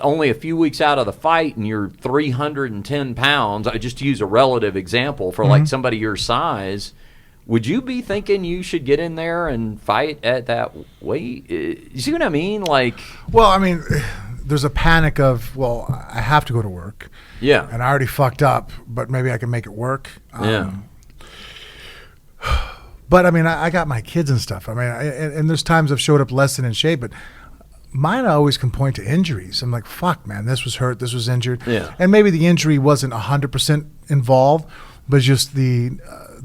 only a few weeks out of the fight and you're 310 pounds, I just use a relative example for like somebody your size, would you be thinking you should get in there and fight at that weight? You see what I mean? Like, well, I mean, there's a panic of, well, I have to go to work. Yeah. And I already fucked up, but maybe I can make it work. Yeah. But, I mean, I got my kids and stuff. I mean, and there's times I've showed up less than in shape, but mine always can point to injuries. I'm like, fuck, man, this was hurt, this was injured. Yeah. And maybe the injury wasn't 100% involved, but just the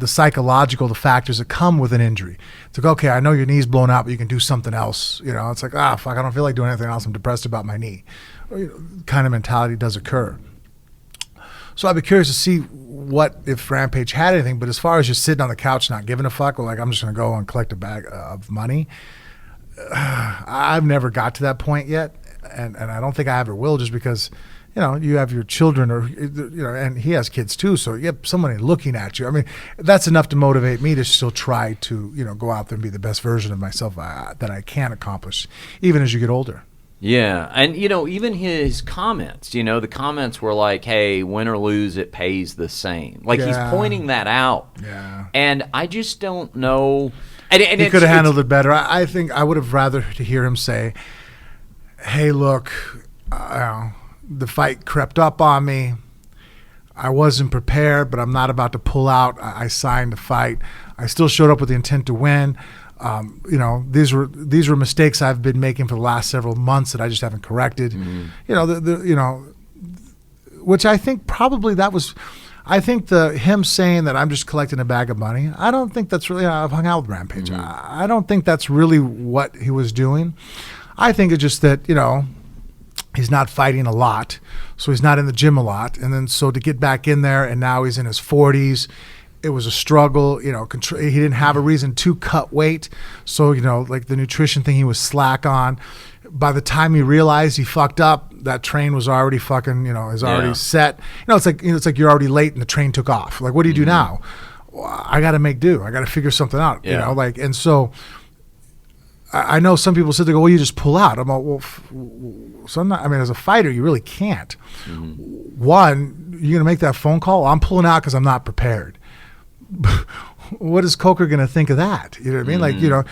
psychological, the factors that come with an injury. It's like, okay, I know your knee's blown out, but you can do something else. You know, it's like, fuck, I don't feel like doing anything else. I'm depressed about my knee. Kind of mentality does occur. So I'd be curious to see what if Rampage had anything, but as far as just sitting on the couch not giving a fuck, well, like I'm just going to go and collect a bag of money, I've never got to that point yet, and I don't think I ever will, just because, you know, you have your children, or, you know, and he has kids too, so you have somebody looking at you. I mean, that's enough to motivate me to still try to, you know, go out there and be the best version of myself that I can accomplish, even as you get older. Yeah, and, you know, even his comments, you know, the comments were like, hey, win or lose, it pays the same. Like, he's pointing that out. Yeah. And I just don't know. And he could have handled it better. I think I would have rather to hear him say, hey, look, the fight crept up on me. I wasn't prepared, but I'm not about to pull out. I signed the fight. I still showed up with the intent to win. You know, these were mistakes I've been making for the last several months that I just haven't corrected. Mm-hmm. You know, you know, which I think probably that was. I think him saying that I'm just collecting a bag of money, I don't think that's really. I've hung out with Rampage. Mm-hmm. I don't think that's really what he was doing. I think it's just that, you know, he's not fighting a lot, so he's not in the gym a lot, and then so to get back in there, and now he's in his 40s. It was a struggle, you know, he didn't have a reason to cut weight. So, you know, like the nutrition thing he was slack on. By the time he realized he fucked up, that train was already fucking, you know, is already set. You know, it's like you're already late and the train took off. Like, what do you do now? Well, I got to make do. I got to figure something out, you know, like, and so I know some people said, they go, well, you just pull out. I'm like, well, so I'm not, I mean, as a fighter, you really can't. Mm-hmm. One, you're going to make that phone call? I'm pulling out because I'm not prepared. What is Coker going to think of that? You know what I mean? Like, you know,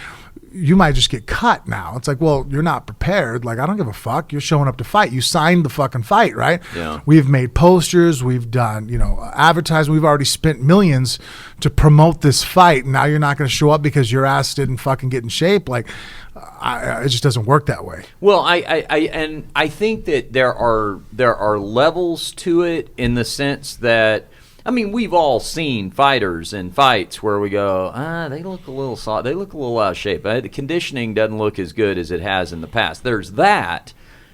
you might just get cut now. It's like, well, you're not prepared. Like, I don't give a fuck. You're showing up to fight. You signed the fucking fight, right? Yeah. We've made posters. We've done, you know, advertising. We've already spent millions to promote this fight. Now you're not going to show up because your ass didn't fucking get in shape. Like, it just doesn't work that way. Well, I think that there are levels to it, in the sense that, I mean, we've all seen fighters in fights where we go, they look a little soft, they look a little out of shape. The conditioning doesn't look as good as it has in the past. There's that,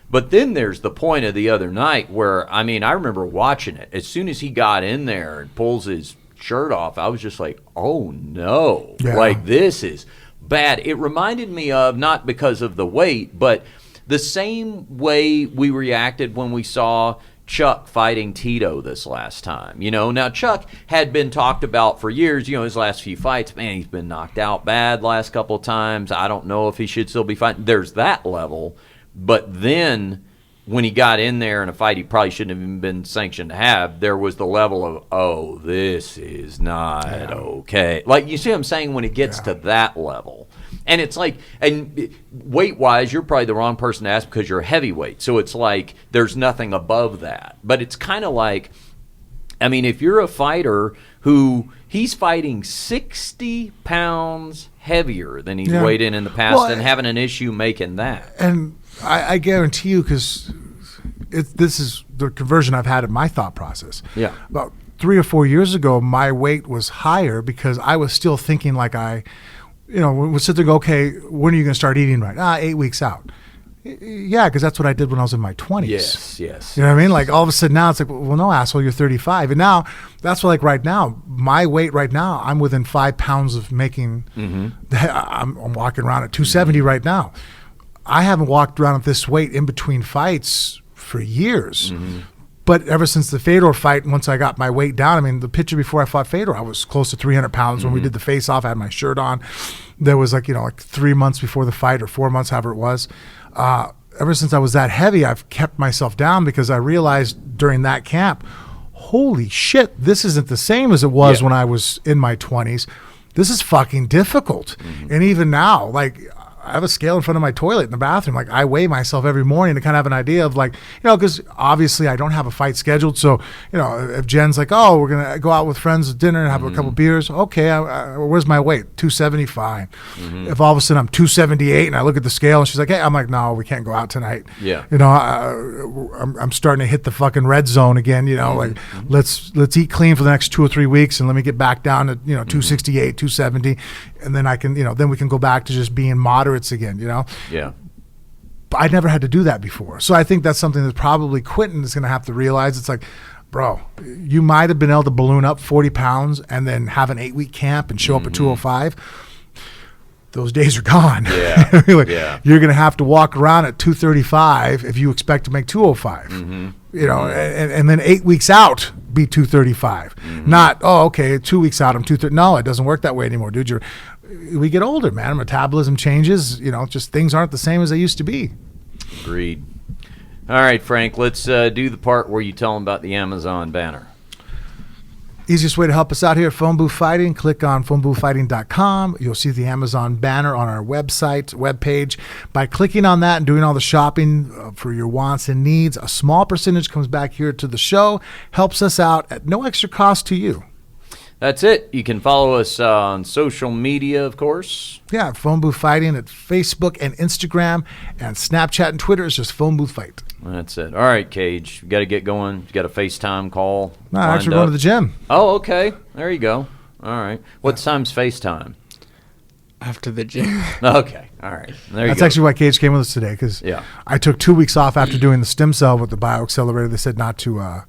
but then there's the point of the other night where, I mean, I remember watching it. As soon as he got in there and pulls his shirt off, I was just like, oh no, like, this is bad. It reminded me of, not because of the weight, but the same way we reacted when we saw Chuck fighting Tito this last time. Now Chuck had been talked about for years, his last few fights, man, he's been knocked out bad last couple of times. I don't know if he should still be fighting. There's that level. But then when he got in there in a fight he probably shouldn't have even been sanctioned to have, there was the level of, oh, this is not okay. Like, you see what I'm saying, when it gets to that level. And it's like, and weight-wise, you're probably the wrong person to ask because you're a heavyweight. So it's like there's nothing above that. But it's kind of like, I mean, if you're a fighter who he's fighting 60 pounds heavier than he's weighed in the past and having an issue making that. And I guarantee you, because this is the conversion I've had in my thought process. Yeah. About 3 or 4 years ago, my weight was higher because I was still thinking like we sit there and go, okay, when are you going to start eating right? 8 weeks out. Yeah, because that's what I did when I was in my 20s. Yes. You know what I mean? Like, all of a sudden now it's like, well, no, asshole, you're 35. And now, that's what, like, right now, my weight right now, I'm within 5 pounds of making, I'm walking around at 270 right now. I haven't walked around at this weight in between fights for years. But ever since the Fedor fight, once I got my weight down, I mean, the picture before I fought Fedor, I was close to 300 pounds. When we did the face-off, I had my shirt on. There was like 3 months before the fight or 4 months, however it was. Ever since I was that heavy, I've kept myself down because I realized during that camp, holy shit, this isn't the same as it was when I was in my 20s. This is fucking difficult. And even now, like, I have a scale in front of my toilet in the bathroom. Like, I weigh myself every morning to kind of have an idea of, like, because obviously I don't have a fight scheduled. So, if Jen's like, oh, we're going to go out with friends at dinner and have a couple beers. Okay, where's my weight? 270, fine. If all of a sudden I'm 278 and I look at the scale and she's like, hey, I'm like, no, we can't go out tonight. Yeah. I'm starting to hit the fucking red zone again, like, let's eat clean for the next 2 or 3 weeks and let me get back down to, 268, 270. And then I can, then we can go back to just being moderates again, Yeah. But I never had to do that before. So I think that's something that probably Quentin is going to have to realize. It's like, bro, you might have been able to balloon up 40 pounds and then have an 8-week camp and show up at 205. Those days are gone. Yeah. You're going to have to walk around at 235 if you expect to make 205. And then 8 weeks out, be 235. Not, okay, 2 weeks out, I'm 230. No, it doesn't work that way anymore, dude. We get older, man. Our metabolism changes. Just things aren't the same as they used to be. Agreed. All right, Frank, let's do the part where you tell them about the Amazon banner. Easiest way to help us out here at Phone Booth Fighting, click on phoneboothfighting.com. You'll see the Amazon banner on our webpage. By clicking on that and doing all the shopping for your wants and needs, a small percentage comes back here to the show, helps us out at no extra cost to you. That's it. You can follow us on social media, of course. Yeah, Phone Booth Fighting at Facebook and Instagram, and Snapchat and Twitter is just Phone Booth Fight. That's it. All right, Kage, you got to get going. You got a FaceTime call. No, I'm actually going to the gym. Oh, okay. There you go. All right. What time's FaceTime? After the gym. Okay. All right. There you go. That's actually why Kage came with us today, because I took 2 weeks off after doing the stem cell with the bioaccelerator. They said not to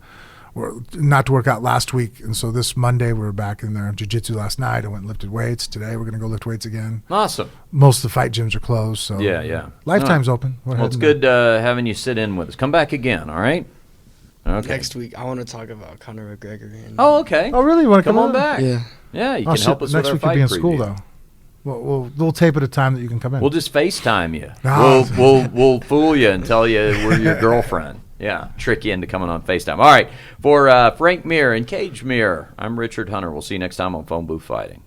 work out last week, and so this Monday we were back in there. Jiu-jitsu last night. I went and lifted weights. Today we're going to go lift weights again. Awesome. Most of the fight gyms are closed, so Lifetime's open. Well, it's good having you sit in with us. Come back again, all right? Okay. Next week, I want to talk about Conor McGregor. Okay. Oh, really? You want to come on back? Yeah, you can help us with our fight preview. Next week you'll be in school, though. We'll tape at a time that you can come in. We'll just FaceTime you. We'll fool you and tell you we're your girlfriend. Yeah, trick you into coming on FaceTime. All right, for Frank Mir and Kage Mir, I'm Richard Hunter. We'll see you next time on Phone Booth Fighting.